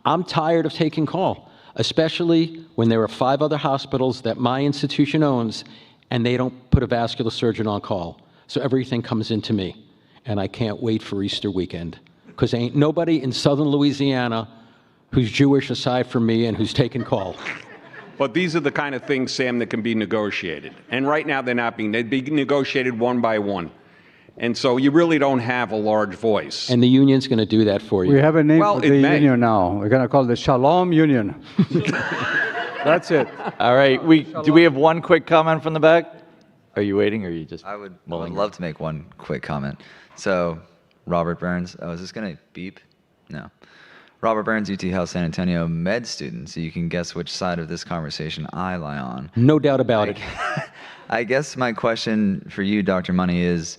[SPEAKER 5] I'm tired of taking call, especially when there are 5 other hospitals that my institution owns, and they don't put a vascular surgeon on call. So everything comes into me, and I can't wait for Easter weekend, because ain't nobody in southern Louisiana who's Jewish aside from me and who's taken call.
[SPEAKER 9] But these are the kind of things, Sam, that can be negotiated. And right now, they're being negotiated one by one. And so you really don't have a large voice.
[SPEAKER 5] And the union's going to do that for you.
[SPEAKER 7] We have a name
[SPEAKER 9] Well,
[SPEAKER 7] for
[SPEAKER 9] it
[SPEAKER 7] the
[SPEAKER 9] may.
[SPEAKER 7] union now. We're going to call it the Shalom Union. That's it.
[SPEAKER 3] All right, do we have one quick comment from the back? Are you waiting, or are you just
[SPEAKER 10] I would
[SPEAKER 3] mulling?
[SPEAKER 10] love to make one quick comment. So, Robert Burns, oh, is this going to beep? No. Robert Burns, UT Health San Antonio med student, so you can guess which side of this conversation I lie on.
[SPEAKER 5] No doubt about it.
[SPEAKER 10] I guess my question for you, Dr. Money, is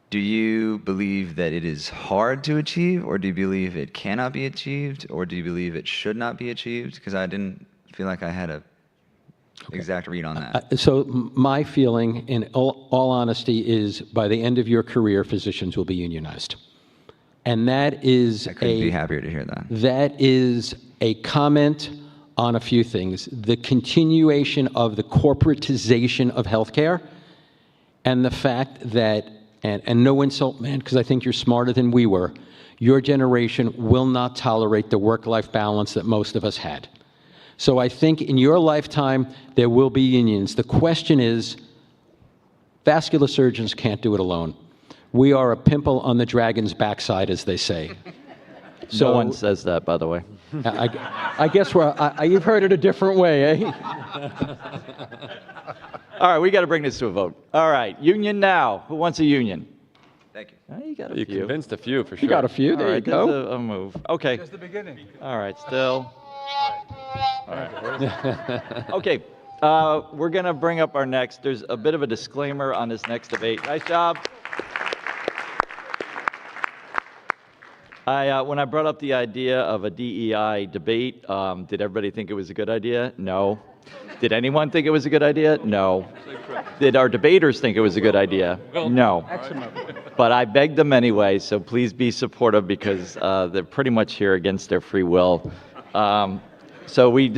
[SPEAKER 10] do you believe that it is hard to achieve, or do you believe it cannot be achieved, or do you believe it should not be achieved? Because I didn't feel like I had a exact read on that.
[SPEAKER 5] So my feeling, in all honesty, is by the end of your career, physicians will be unionized. And that is
[SPEAKER 10] I couldn't be happier to hear that.
[SPEAKER 5] That is a comment on a few things. The continuation of the corporatization of healthcare, and the fact that, and no insult, man, because I think you're smarter than we were, your generation will not tolerate the work-life balance that most of us had. So I think in your lifetime, there will be unions. The question is, vascular surgeons can't do it alone. We are a pimple on the dragon's backside, as they say.
[SPEAKER 3] No one says that, by the way.
[SPEAKER 5] I guess you've heard it a different way, eh?
[SPEAKER 3] All right, we got to bring this to a vote. All right, union now. Who wants a union?
[SPEAKER 10] Thank you.
[SPEAKER 3] Oh, you got a
[SPEAKER 1] You
[SPEAKER 3] few.
[SPEAKER 1] convinced a few, for sure.
[SPEAKER 5] You got a few,
[SPEAKER 3] All
[SPEAKER 5] there you
[SPEAKER 3] right,
[SPEAKER 5] go.
[SPEAKER 3] that's a move. Okay.
[SPEAKER 7] That's the beginning.
[SPEAKER 3] All right, still. All right. Okay, we're going to bring up our next. There's a bit of a disclaimer on this next debate. Nice job. When I brought up the idea of a DEI debate, did everybody think it was a good idea? No. Did anyone think it was a good idea? No. Did our debaters think it was a good idea? No. But I begged them anyway, so please be supportive because they're pretty much here against their free will. So we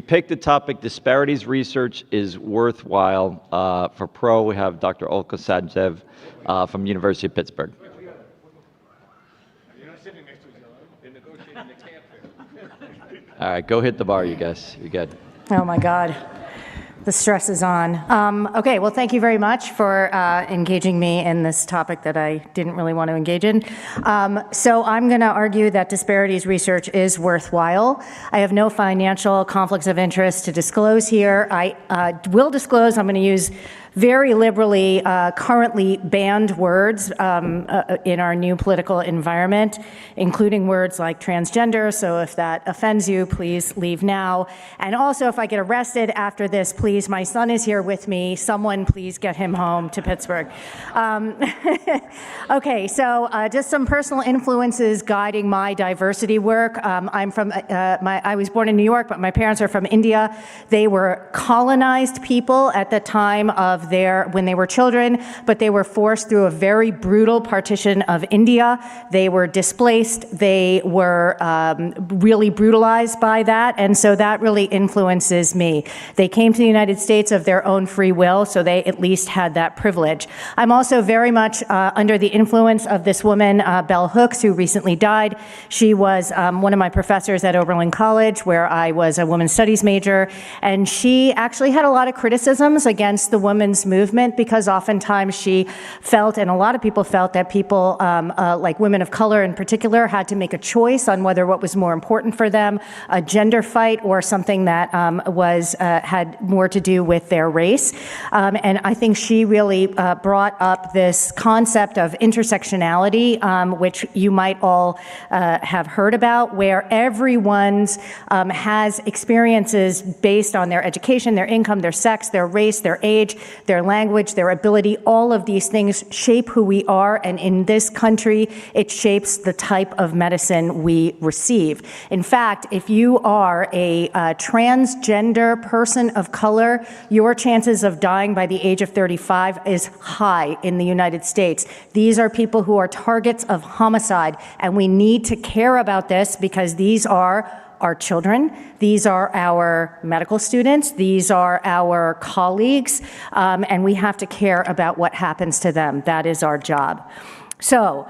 [SPEAKER 3] picked the topic, disparities research is worthwhile. For pro, we have Dr. Olga Sadzev from University of Pittsburgh. All right, go hit the bar, you guys. You're good.
[SPEAKER 11] Oh my God, the stress is on. Okay, well, thank you very much for engaging me in this topic that I didn't really want to engage in. So I'm going to argue that disparities research is worthwhile. I have no financial conflicts of interest to disclose here. I will disclose, I'm going to use very liberally currently banned words in our new political environment, including words like transgender. So if that offends you, please leave now. And also, if I get arrested after this, please, my son is here with me. Someone please get him home to Pittsburgh. Okay, so just some personal influences guiding my diversity work. I was born in New York, but my parents are from India. They were colonized people at the time of when they were children, but they were forced through a very brutal partition of India. They were displaced. They were really brutalized by that, and so that really influences me. They came to the United States of their own free will, so they at least had that privilege. I'm also very much under the influence of this woman, Bell Hooks, who recently died. She was one of my professors at Oberlin College, where I was a women's studies major, and she actually had a lot of criticisms against the women's movement because oftentimes she felt, and a lot of people felt, that people like women of color in particular had to make a choice on whether what was more important for them, a gender fight or something that had more to do with their race. And I think she really brought up this concept of intersectionality, which you might all have heard about, where everyone's has experiences based on their education, their income, their sex, their race, their age, their language, their ability. All of these things shape who we are, and in this country, it shapes the type of medicine we receive. In fact, if you are a transgender person of color, your chances of dying by the age of 35 is high in the United States. These are people who are targets of homicide, and we need to care about this because these are our children, these are our medical students, these are our colleagues, and we have to care about what happens to them. That is our job. So,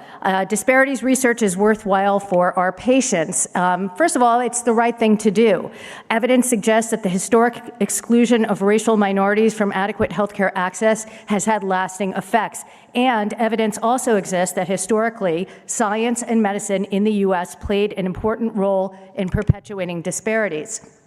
[SPEAKER 11] disparities research is worthwhile for our patients. First of all, it's the right thing to do. Evidence suggests that the historic exclusion of racial minorities from adequate healthcare access has had lasting effects. And evidence also exists that historically, science and medicine in the U.S. played an important role in perpetuating disparities.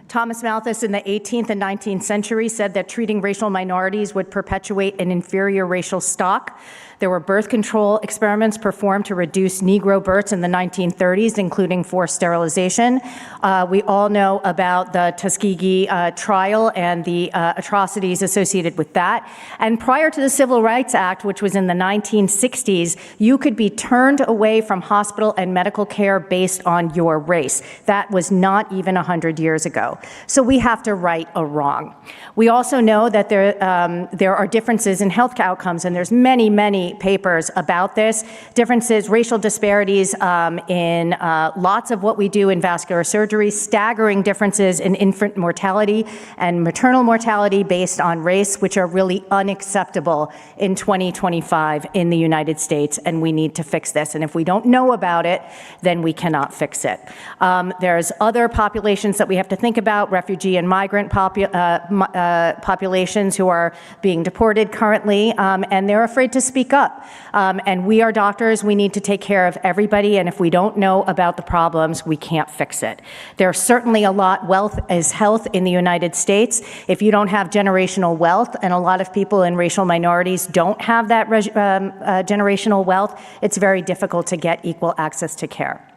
[SPEAKER 11] Thomas Malthus in the 18th and 19th century said that treating racial minorities would perpetuate an inferior racial stock. There were birth control experiments performed to reduce Negro births in the 1930s, including forced sterilization. We all know about the Tuskegee trial and the atrocities associated with that. And prior to the Civil Rights Act, which was in the 1960s, you could be turned away from hospital and medical care based on your race. That was not even 100 years ago. So we have to right a wrong. We also know that there are differences in health outcomes, and there's many papers about this. Differences, racial disparities in lots of what we do in vascular surgery, staggering differences in infant mortality and maternal mortality based on race, which are really unacceptable in 2025 in the United States, and we need to fix this. And if we don't know about it, then we cannot fix it. There's other populations that we have to think about, refugee and migrant populations who are being deported currently, and they're afraid to speak up. And we are doctors, we need to take care of everybody, and if we don't know about the problems, we can't fix it. There's certainly a lot, wealth is health in the United States. If you don't have generational wealth, and a lot of people in racial minorities don't have that generational wealth, it's very difficult to get equal access to care.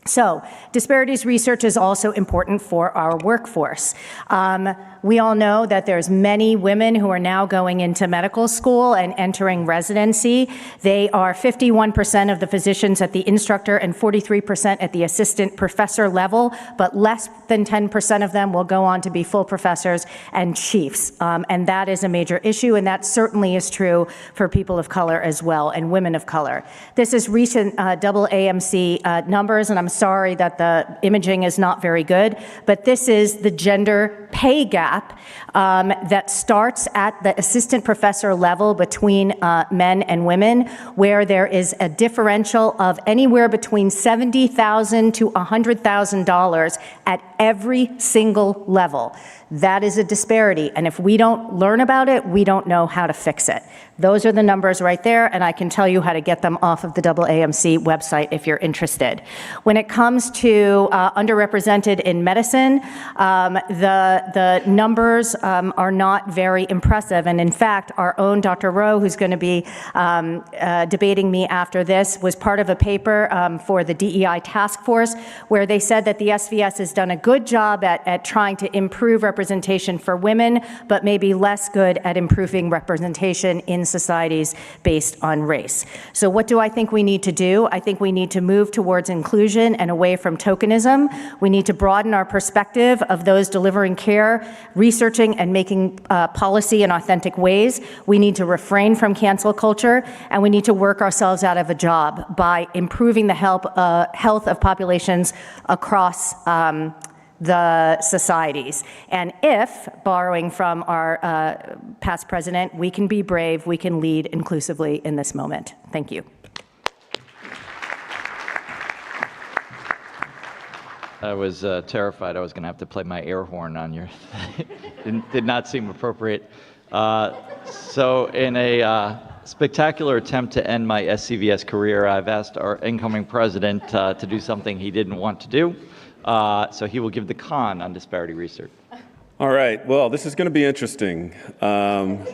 [SPEAKER 11] So, disparities research is also important for our workforce. We all know that there's many women who are now going into medical school and entering residency. They are 51% of the physicians at the instructor and 43% at the assistant professor level, but less than 10% of them will go on to be full professors and chiefs. And that is a major issue, and that certainly is true for people of color as well, and women of color. This is recent AAMC numbers, and I'm sorry that the imaging is not very good, but this is the gender pay gap that starts at the assistant professor level between men and women, where there is a differential of anywhere between $70,000 to $100,000 at every single level. That is a disparity, and if we don't learn about it, we don't know how to fix it. Those are the numbers right there, and I can tell you how to get them off of the AAMC website if you're interested. When it comes to underrepresented in medicine, the numbers are not very impressive, and in fact, our own Dr. Rowe, who's going to be debating me after this, was part of a paper for the DEI task force where they said that the SVS has done a good job at trying to improve representation for women, but maybe less good at improving representation in societies based on race. So what do I think we need to do? I think we need to move towards inclusion and away from tokenism. We need to broaden our perspective of those delivering care, researching and making policy in authentic ways. We need to refrain from cancel culture, and we need to work ourselves out of a job by improving the health of populations across the societies. And if, borrowing from our past president, we can be brave, we can lead inclusively in this moment. Thank you.
[SPEAKER 3] I was terrified I was going to have to play my air horn on your did not seem appropriate. So in a spectacular attempt to end my SCVS career, I've asked our incoming president to do something he didn't want to do. So he will give the con on disparity research.
[SPEAKER 12] All right, well, this is going to be interesting. But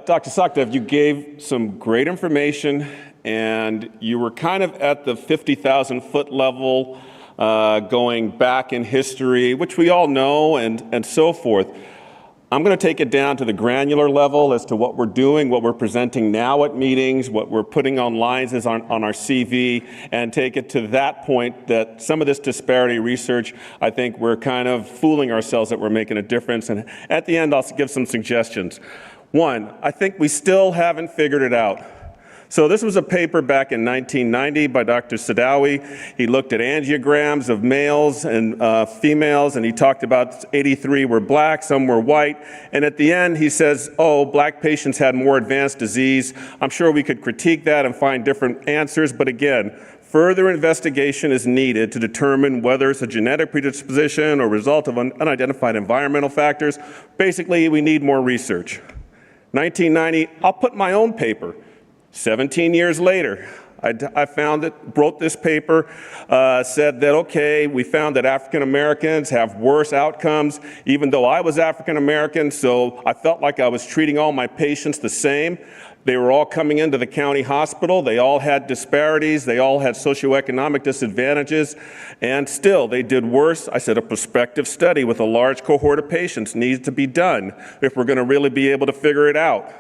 [SPEAKER 12] Dr. Sachdev, you gave some great information, and you were kind of at the 50,000-foot level, going back in history, which we all know, and so forth. I'm going to take it down to the granular level as to what we're doing, what we're presenting now at meetings, what we're putting on lines is on our CV, and take it to that point that some of this disparity research, I think we're kind of fooling ourselves that we're making a difference. And at the end, I'll give some suggestions. One, I think we still haven't figured it out. So this was a paper back in 1990 by Dr. Sadawi. He looked at angiograms of males and females, and he talked about 83 were black, some were white. And at the end, he says, oh, black patients had more advanced disease. I'm sure we could critique that and find different answers, but again, further investigation is needed to determine whether it's a genetic predisposition or result of unidentified environmental factors. Basically, we need more research. 1990, I'll put my own paper. 17 years later, I wrote this paper, said that, okay, we found that African Americans have worse outcomes, even though I was African American, so I felt like I was treating all my patients the same. They were all coming into the county hospital. They all had disparities. They all had socioeconomic disadvantages, and still they did worse. I said a prospective study with a large cohort of patients needs to be done if we're going to really be able to figure it out.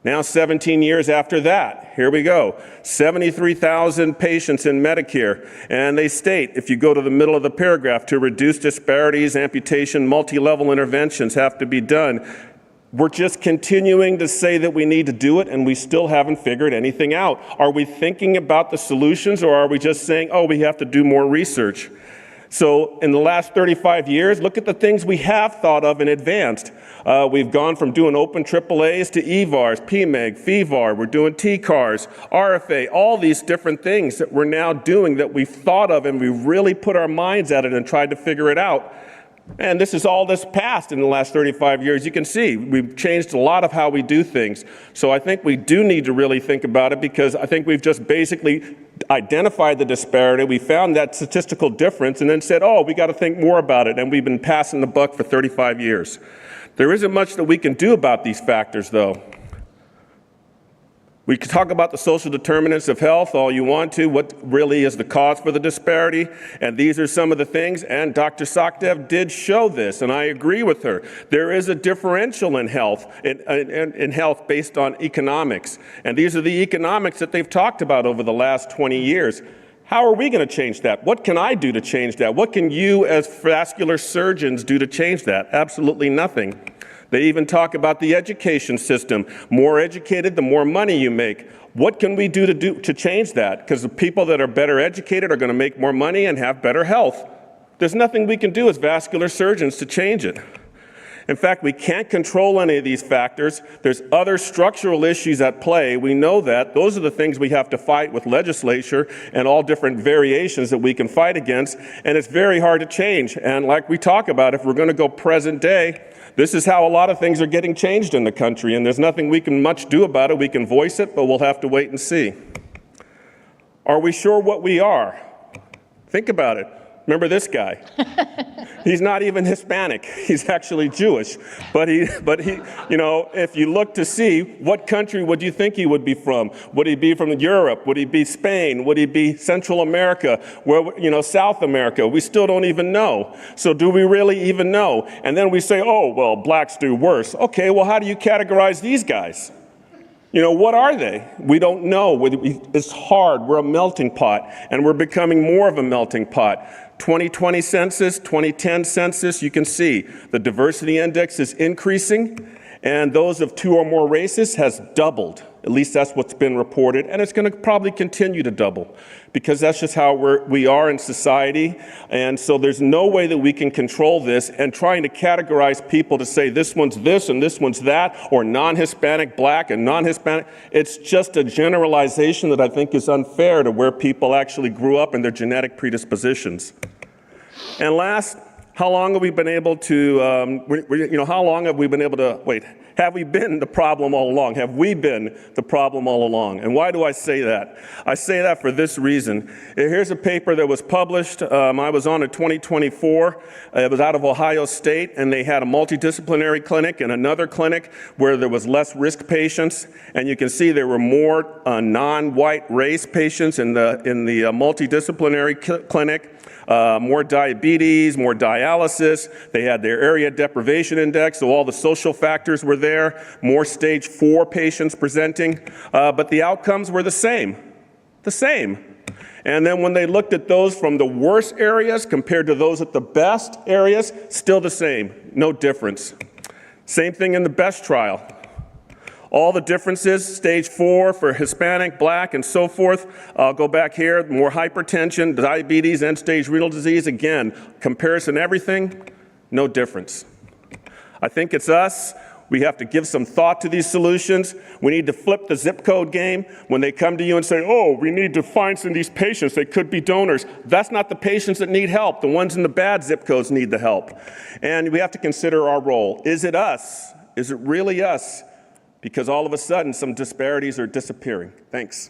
[SPEAKER 12] Now, 17 years after that, here we go, 73,000 patients in Medicare, and they state, if you go to the middle of the paragraph, to reduce disparities, amputation, multi-level interventions have to be done. We're just continuing to say that we need to do it, and we still haven't figured anything out. Are we thinking about the solutions, or are we just saying, oh, we have to do more research? So in the last 35 years, look at the things we have thought of and advanced. We've gone from doing open AAAs to EVARs, PMEG, FEVAR, we're doing TCARs, RFA, all these different things that we're now doing that we've thought of and we really put our minds at it and tried to figure it out. And this is all that's passed in the last 35 years. You can see we've changed a lot of how we do things. So I think we do need to really think about it, because I think we've just basically identified the disparity. We found that statistical difference and then said, oh, we got to think more about it. And we've been passing the buck for 35 years. There isn't much that we can do about these factors, though. We can talk about the social determinants of health all you want to, what really is the cause for the disparity, and these are some of the things, and Dr. Sachdev did show this, and I agree with her. There is a differential in health, in health based on economics, and these are the economics that they've talked about over the last 20 years. How are we going to change that? What can I do to change that? What can you as vascular surgeons do to change that? Absolutely nothing. They even talk about the education system. More educated, the more money you make. What can we do to change that? Because the people that are better educated are going to make more money and have better health. There's nothing we can do as vascular surgeons to change it. In fact, we can't control any of these factors. There's other structural issues at play. We know that. Those are the things we have to fight with legislature and all different variations that we can fight against. And it's very hard to change. And like we talk about, if we're going to go present day, this is how a lot of things are getting changed in the country, and there's nothing we can much do about it. We can voice it, but we'll have to wait and see. Are we sure what we are? Think about it. Remember this guy? He's not even Hispanic. He's actually Jewish. But he, you know, if you look to see what country would you think he would be from? Would he be from Europe? Would he be Spain? Would he be Central America? Where, you know, South America? We still don't even know. So do we really even know? And then we say, oh, well, blacks do worse. Okay, well, how do you categorize these guys? You know, what are they? We don't know. It's hard. We're a melting pot, and we're becoming more of a melting pot. 2020 census, 2010 census, you can see the diversity index is increasing, and those of 2 or more races has doubled. At least that's what's been reported, and it's going to probably continue to double because that's just how we are in society. And so there's no way that we can control this, and trying to categorize people to say this one's this and this one's that, or non-Hispanic black and non-Hispanic, it's just a generalization that I think is unfair to where people actually grew up and their genetic predispositions. And last, how long have we been able to, have we been the problem all along? Have we been the problem all along? And why do I say that? I say that for this reason. Here's a paper that was published. I was on in 2024. It was out of Ohio State, and they had a multidisciplinary clinic and another clinic where there was less risk patients. And you can see there were more non-white race patients in the multidisciplinary clinic. More diabetes, more dialysis. They had their area deprivation index, so all the social factors were there. More stage 4 patients presenting, but the outcomes were the same. And then when they looked at those from the worst areas compared to those at the best areas, still the same, no difference. Same thing in the BEST trial. all the differences, stage 4 for Hispanic, Black, and so forth. I'll go back here, more hypertension, diabetes, end-stage renal disease. Again, comparison everything, no difference. I think it's us. We have to give some thought to these solutions. We need to flip the zip code game. When they come to you and say, oh, we need to find some of these patients, they could be donors. That's not the patients that need help. The ones in the bad zip codes need the help. And we have to consider our role. Is it us? Is it really us? Because all of a sudden, some disparities are disappearing. Thanks.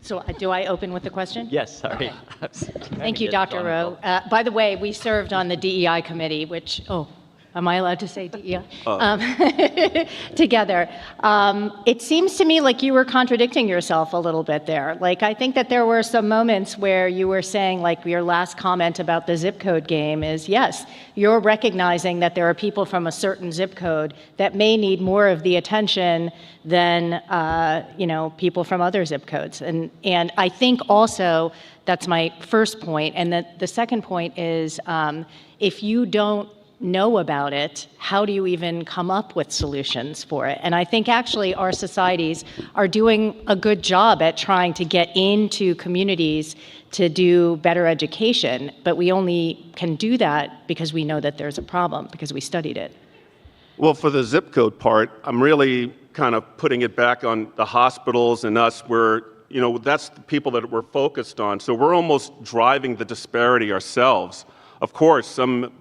[SPEAKER 11] So do I open with the question?
[SPEAKER 3] Yes, sorry.
[SPEAKER 11] Thank you, Dr. Rowe. By the way, we served on the DEI committee, which, am I allowed to say DEI? Together. It seems to me like you were contradicting yourself a little bit there. Like, I think that there were some moments where you were saying, like your last comment about the zip code game is, yes, you're recognizing that there are people from a certain zip code that may need more of the attention than, people from other zip codes. And I think also, that's my first point. And the second point is, if you don't know about it, how do you even come up with solutions for it? And I think actually our societies are doing a good job at trying to get into communities to do better education, but we only can do that because we know that there's a problem, because we studied it.
[SPEAKER 12] Well, for the zip code part, I'm really kind of putting it back on the hospitals and us where, that's the people that we're focused on. So we're almost driving the disparity ourselves. Of course, some,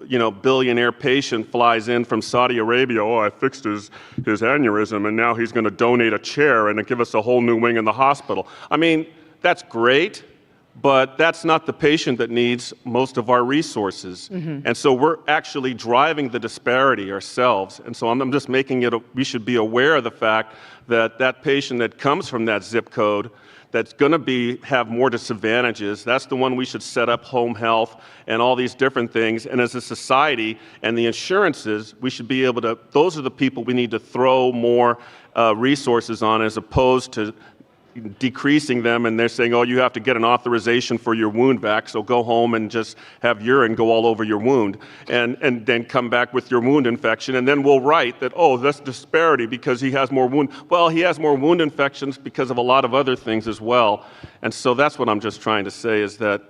[SPEAKER 12] billionaire patient flies in from Saudi Arabia, I fixed his aneurysm, and now he's going to donate a chair and give us a whole new wing in the hospital. I mean, that's great, but that's not the patient that needs most of our resources. Mm-hmm. And so we're actually driving the disparity ourselves. And so I'm just making it, we should be aware of the fact that that patient that comes from that zip code that's going to have more disadvantages, that's the one we should set up home health and all these different things. And as a society and the insurances, we should be able to, those are the people we need to throw more resources on as opposed to decreasing them, and they're saying, you have to get an authorization for your wound vac, so go home and just have urine go all over your wound, and then come back with your wound infection, and then we'll write that, that's disparity because he has more wound. Well, he has more wound infections because of a lot of other things as well. And so that's what I'm just trying to say, is that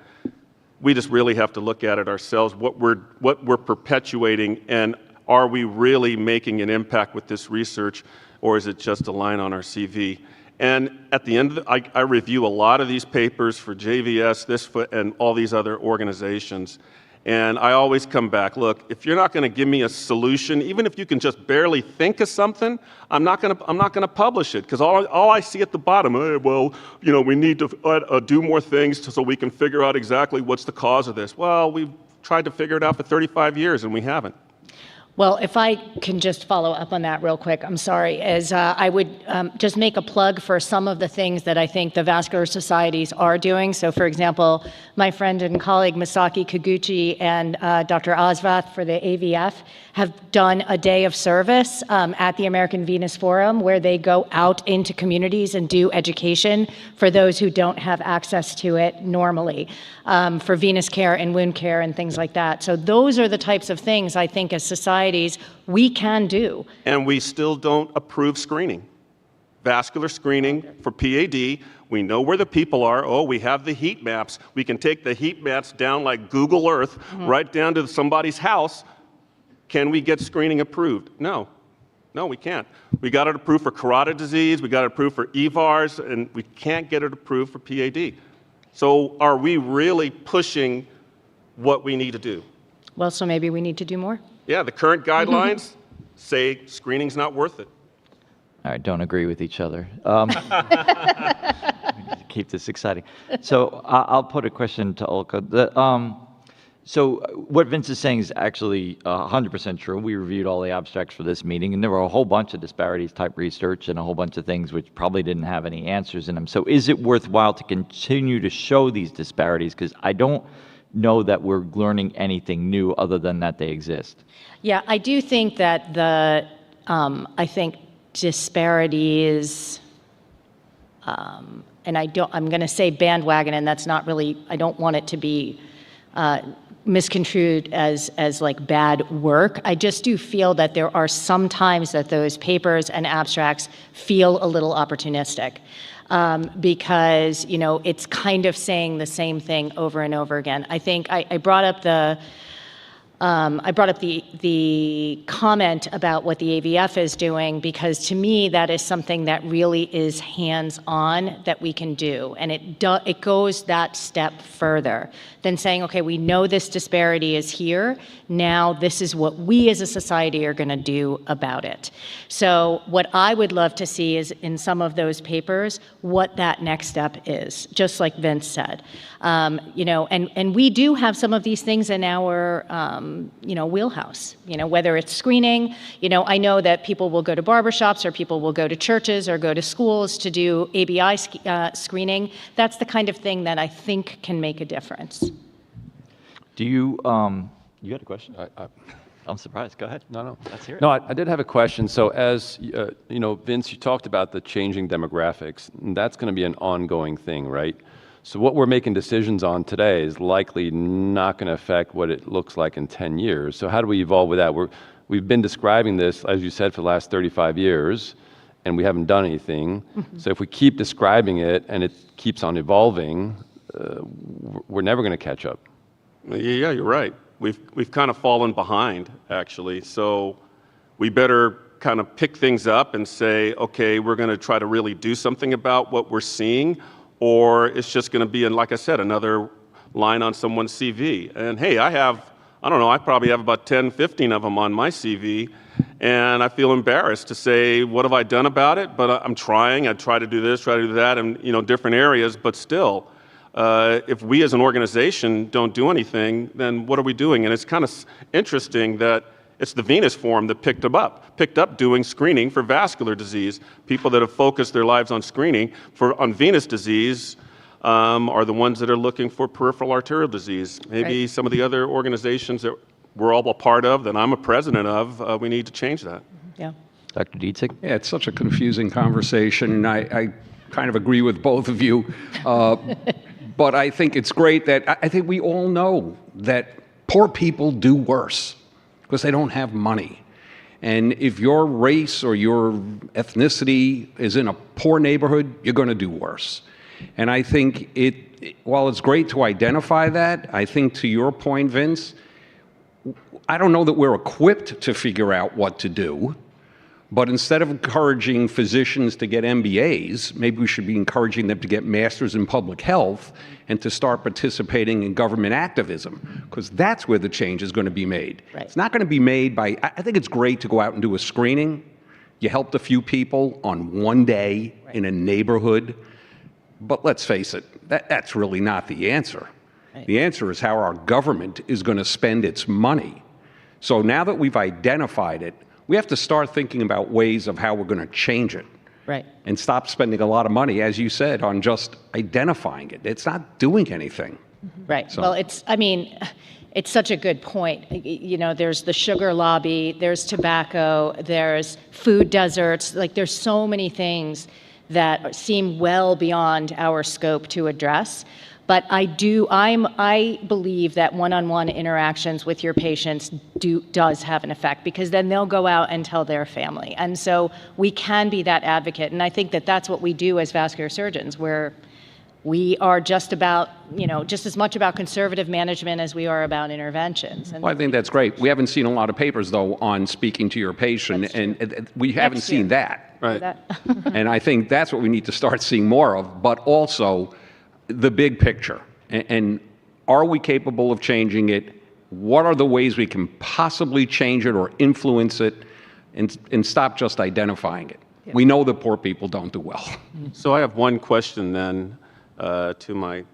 [SPEAKER 12] we just really have to look at it ourselves, what we're perpetuating, and are we really making an impact with this research, or is it just a line on our CV? And at the end, I review a lot of these papers for JVS, and all these other organizations. And I always come back, look, if you're not going to give me a solution, even if you can just barely think of something, I'm not going to publish it, because all I see at the bottom, we need to do more things so we can figure out exactly what's the cause of this. Well, we've tried to figure it out for 35 years, and we haven't.
[SPEAKER 11] Well, if I can just follow up on that real quick, I'm sorry, as I would just make a plug for some of the things that I think the vascular societies are doing. So, for example, my friend and colleague Masaki Kaguchi and Dr. Osvath for the AVF have done a day of service at the American Venous Forum, where they go out into communities and do education for those who don't have access to it normally, for venous care and wound care and things like that. So those are the types of things I think as societies we can do.
[SPEAKER 12] And we still don't approve screening. Vascular screening for PAD, we know where the people are. We have the heat maps. We can take the heat maps down like Google Earth, right down to somebody's house. Can we get screening approved? No, we can't. We got it approved for carotid disease, we got it approved for EVARs, and we can't get it approved for PAD. So are we really pushing what we need to do?
[SPEAKER 11] Well, so maybe we need to do more.
[SPEAKER 12] Yeah, the current guidelines say screening's not worth it.
[SPEAKER 3] All right, don't agree with each other. Keep this exciting. So I'll put a question to Ulka. So what Vince is saying is actually 100% true. We reviewed all the abstracts for this meeting, and there were a whole bunch of disparities type research and a whole bunch of things which probably didn't have any answers in them. So is it worthwhile to continue to show these disparities? Because I don't know that we're learning anything new other than that they exist.
[SPEAKER 11] Yeah, I do think that I think disparities and I'm going to say bandwagon, and that's not really, I don't want it to be misconstrued as like bad work. I just do feel that there are some times that those papers and abstracts feel a little opportunistic. Because, it's kind of saying the same thing over and over again. I think I brought up the comment about what the AVF is doing, because to me that is something that really is hands-on that we can do, and it goes that step further than saying, okay, we know this disparity is here, now this is what we as a society are going to do about it. So what I would love to see is in some of those papers what that next step is, just like Vince said. And we do have some of these things in our wheelhouse, whether it's screening. I know that people will go to barbershops, or people will go to churches or go to schools to do ABI screening. That's the kind of thing that I think can make a difference.
[SPEAKER 3] Do you, you had a question? I'm surprised. Go ahead.
[SPEAKER 1] No.
[SPEAKER 3] Let's hear it.
[SPEAKER 1] No, I did have a question. So as, Vince, you talked about the changing demographics, and that's going to be an ongoing thing, right? So what we're making decisions on today is likely not going to affect what it looks like in 10 years. So how do we evolve with that? We've been describing this, as you said, for the last 35 years, and we haven't done anything. So if we keep describing it and it keeps on evolving, we're never going to catch up.
[SPEAKER 12] Yeah, you're right. We've kind of fallen behind, actually. So we better kind of pick things up and say, okay, we're going to try to really do something about what we're seeing, or it's just going to be, like I said, another line on someone's CV. And hey, I probably have about 10, 15 of them on my CV, and I feel embarrassed to say, what have I done about it? But I'm trying. I try to do this, try to do that, and different areas, but still. If we as an organization don't do anything, then what are we doing? And it's kind of interesting that it's the Venus Forum that picked up doing screening for vascular disease. People that have focused their lives on screening on venous disease are the ones that are looking for peripheral arterial disease. Maybe some of the other organizations that we're all a part of, that I'm a president of, we need to change that.
[SPEAKER 11] Yeah.
[SPEAKER 3] Dr. Dietzig?
[SPEAKER 9] Yeah, it's such a confusing conversation, and I kind of agree with both of you. But I think it's great that I think we all know that poor people do worse because they don't have money. And if your race or your ethnicity is in a poor neighborhood, you're going to do worse. And I think while it's great to identify that, I think to your point, Vince, I don't know that we're equipped to figure out what to do. But instead of encouraging physicians to get MBAs, maybe we should be encouraging them to get masters in public health and to start participating in government activism, because that's where the change is going to be made.
[SPEAKER 11] Right.
[SPEAKER 9] It's not going to be made by, I think it's great to go out and do a screening. You helped a few people on one day in a neighborhood, but let's face it, that's really not the answer.
[SPEAKER 11] Right.
[SPEAKER 9] The answer is how our government is going to spend its money. So now that we've identified it, we have to start thinking about ways of how we're going to change it.
[SPEAKER 11] Right.
[SPEAKER 9] And stop spending a lot of money, as you said, on just identifying it. It's not doing anything.
[SPEAKER 11] Right.
[SPEAKER 9] So-
[SPEAKER 11] Well, it's such a good point. There's the sugar lobby, there's tobacco, there's food deserts. Like, there's so many things that seem well beyond our scope to address. But I believe that one-on-one interactions with your patients does have an effect, because then they'll go out and tell their family. And so we can be that advocate. And I think that that's what we do as vascular surgeons, where we are just as much about conservative management as we are about interventions. And
[SPEAKER 9] Well, I think that's great. We haven't seen a lot of papers, though, on speaking to your patient, and we haven't seen that.
[SPEAKER 12] Right.
[SPEAKER 9] And I think that's what we need to start seeing more of, but also the big picture. And are we capable of changing it? What are the ways we can possibly change it or influence it, and stop just identifying it? Yeah. We know that poor people don't do well.
[SPEAKER 12] So I have one question then to my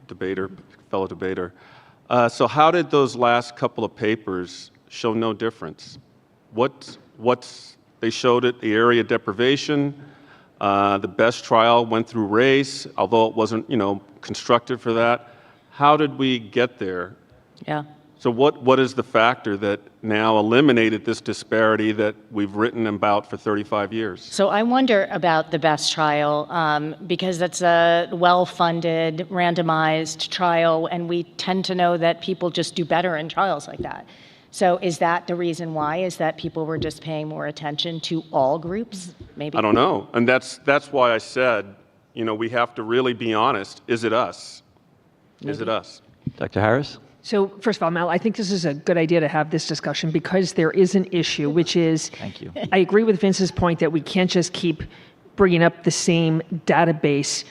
[SPEAKER 12] fellow debater. So how did those last couple of papers show no difference? They showed it, the area deprivation. The BEST trial went through race, although it wasn't, constructed for that. How did we get there?
[SPEAKER 11] Yeah.
[SPEAKER 12] So what is the factor that now eliminated this disparity that we've written about for 35 years?
[SPEAKER 13] So I wonder about the BEST trial because that's a well-funded, randomized trial, and we tend to know that people just do better in trials like that. So is that the reason why? Is that people were just paying more attention to all groups? Maybe.
[SPEAKER 12] I don't know. And that's why I said, we have to really be honest. Is it us? Is it us?
[SPEAKER 3] Dr. Harris?
[SPEAKER 14] So first of all, Mel, I think this is a good idea to have this discussion because there is an issue, which is,
[SPEAKER 3] Thank you.
[SPEAKER 14] I agree with Vince's point that we can't just keep bringing up the same database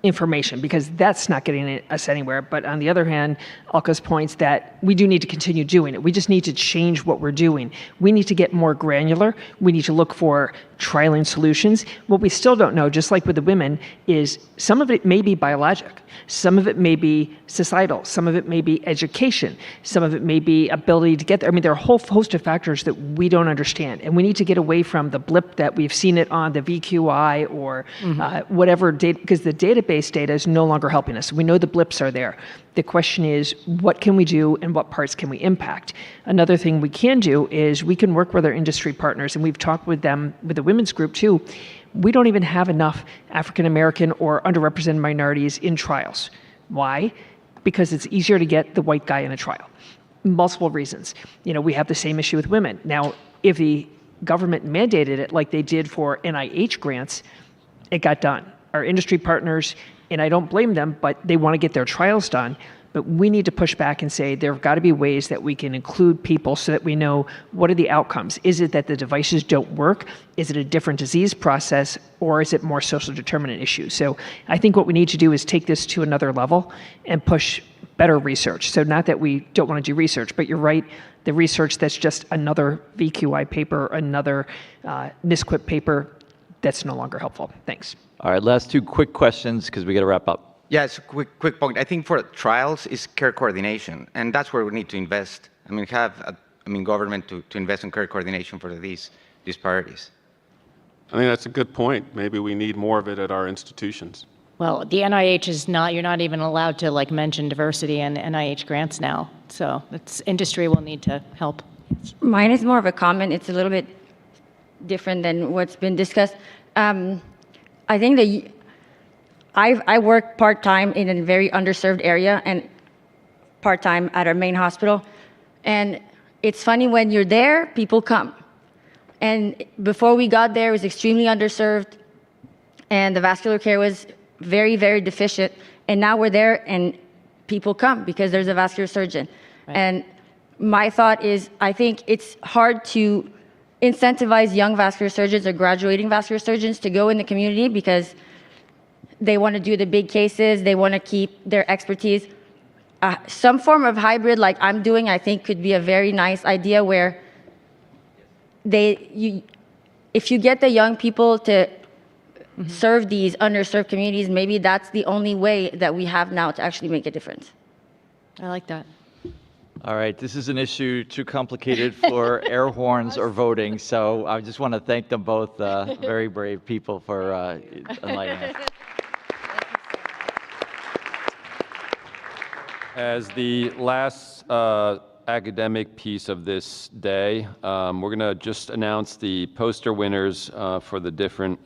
[SPEAKER 14] information because that's not getting us anywhere. But on the other hand, Alka's points that we do need to continue doing it. We just need to change what we're doing. We need to get more granular. We need to look for trialing solutions. What we still don't know, just like with the women, is some of it may be biologic. Some of it may be societal. Some of it may be education. Some of it may be ability to get there. I mean, there are a whole host of factors that we don't understand. And we need to get away from the blip that we've seen it on the VQI or whatever data, because the database data is no longer helping us. We know the blips are there. The question is, what can we do and what parts can we impact? Another thing we can do is we can work with our industry partners, and we've talked with them, with the women's group too. We don't even have enough African American or underrepresented minorities in trials. Why? Because it's easier to get the white guy in a trial. Multiple reasons. We have the same issue with women. Now, if the government mandated it like they did for NIH grants, it got done. Our industry partners, and I don't blame them, but they want to get their trials done. But we need to push back and say there have got to be ways that we can include people so that we know what are the outcomes. Is it that the devices don't work? Is it a different disease process? Or is it more social determinant issues? So I think what we need to do is take this to another level and push better research. So not that we don't want to do research, but you're right, the research that's just another VQI paper, another NISQIP paper, that's no longer helpful. Thanks.
[SPEAKER 3] All right, last two quick questions because we got to wrap up.
[SPEAKER 15] Yes, quick point. I think for trials is care coordination, and that's where we need to invest. Government to invest in care coordination for these priorities.
[SPEAKER 12] I think that's a good point. Maybe we need more of it at our institutions.
[SPEAKER 13] Well, the NIH is not, you're not even allowed to mention diversity in NIH grants now. So industry will need to help.
[SPEAKER 16] Mine is more of a comment. It's a little bit different than what's been discussed. I think that I work part-time in a very underserved area and part-time at our main hospital. And it's funny, when you're there, people come. And before we got there, it was extremely underserved, and the vascular care was very, very deficient. And now we're there, and people come because there's a vascular surgeon. Right. And my thought is, I think it's hard to incentivize young vascular surgeons or graduating vascular surgeons to go in the community because they want to do the big cases, they want to keep their expertise. Some form of hybrid like I'm doing, I think could be a very nice idea where if you get the young people to serve these underserved communities, maybe that's the only way that we have now to actually make a difference.
[SPEAKER 13] I like that.
[SPEAKER 3] All right, this is an issue too complicated for air horns or voting, so I just want to thank them both, very brave people, for enlightening us.
[SPEAKER 1] As the last academic piece of this day, we're going to just announce the poster winners for the different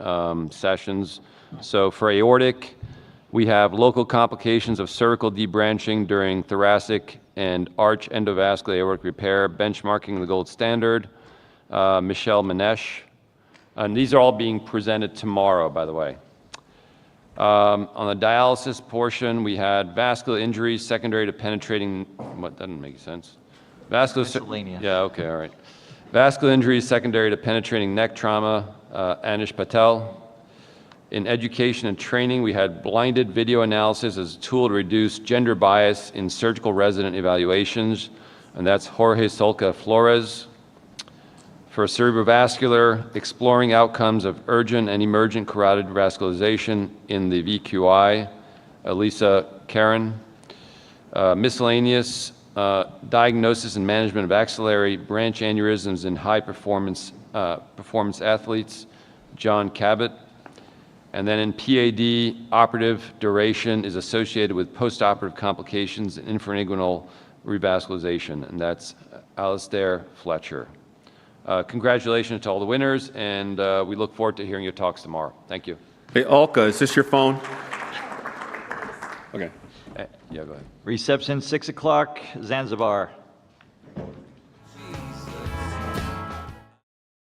[SPEAKER 1] sessions. So for aortic, we have local complications of cervical debranching during thoracic and arch endovascular aortic repair, benchmarking the gold standard, Michelle Manesh. And these are all being presented tomorrow, by the way. On the dialysis portion, we had vascular injuries secondary to penetrating, what doesn't make sense?
[SPEAKER 3] Miscellaneous.
[SPEAKER 1] Yeah, okay, all right. Vascular injuries secondary to penetrating neck trauma, Anish Patel. In education and training, we had blinded video analysis as a tool to reduce gender bias in surgical resident evaluations, and that's Jorge Solca Flores. For cerebrovascular, exploring outcomes of urgent and emergent carotid vascularization in the VQI, Elisa Karen. Miscellaneous, diagnosis and management of axillary branch aneurysms in high performance athletes, John Cabot. And then in PAD, operative duration is associated with postoperative complications and infrainguinal revascularization, and that's Alistair Fletcher. Congratulations to all the winners, and we look forward to hearing your talks tomorrow. Thank you.
[SPEAKER 12] Hey, Alka, is this your phone? Okay.
[SPEAKER 1] Yeah, go ahead.
[SPEAKER 3] Reception, 6 o'clock, Zanzibar.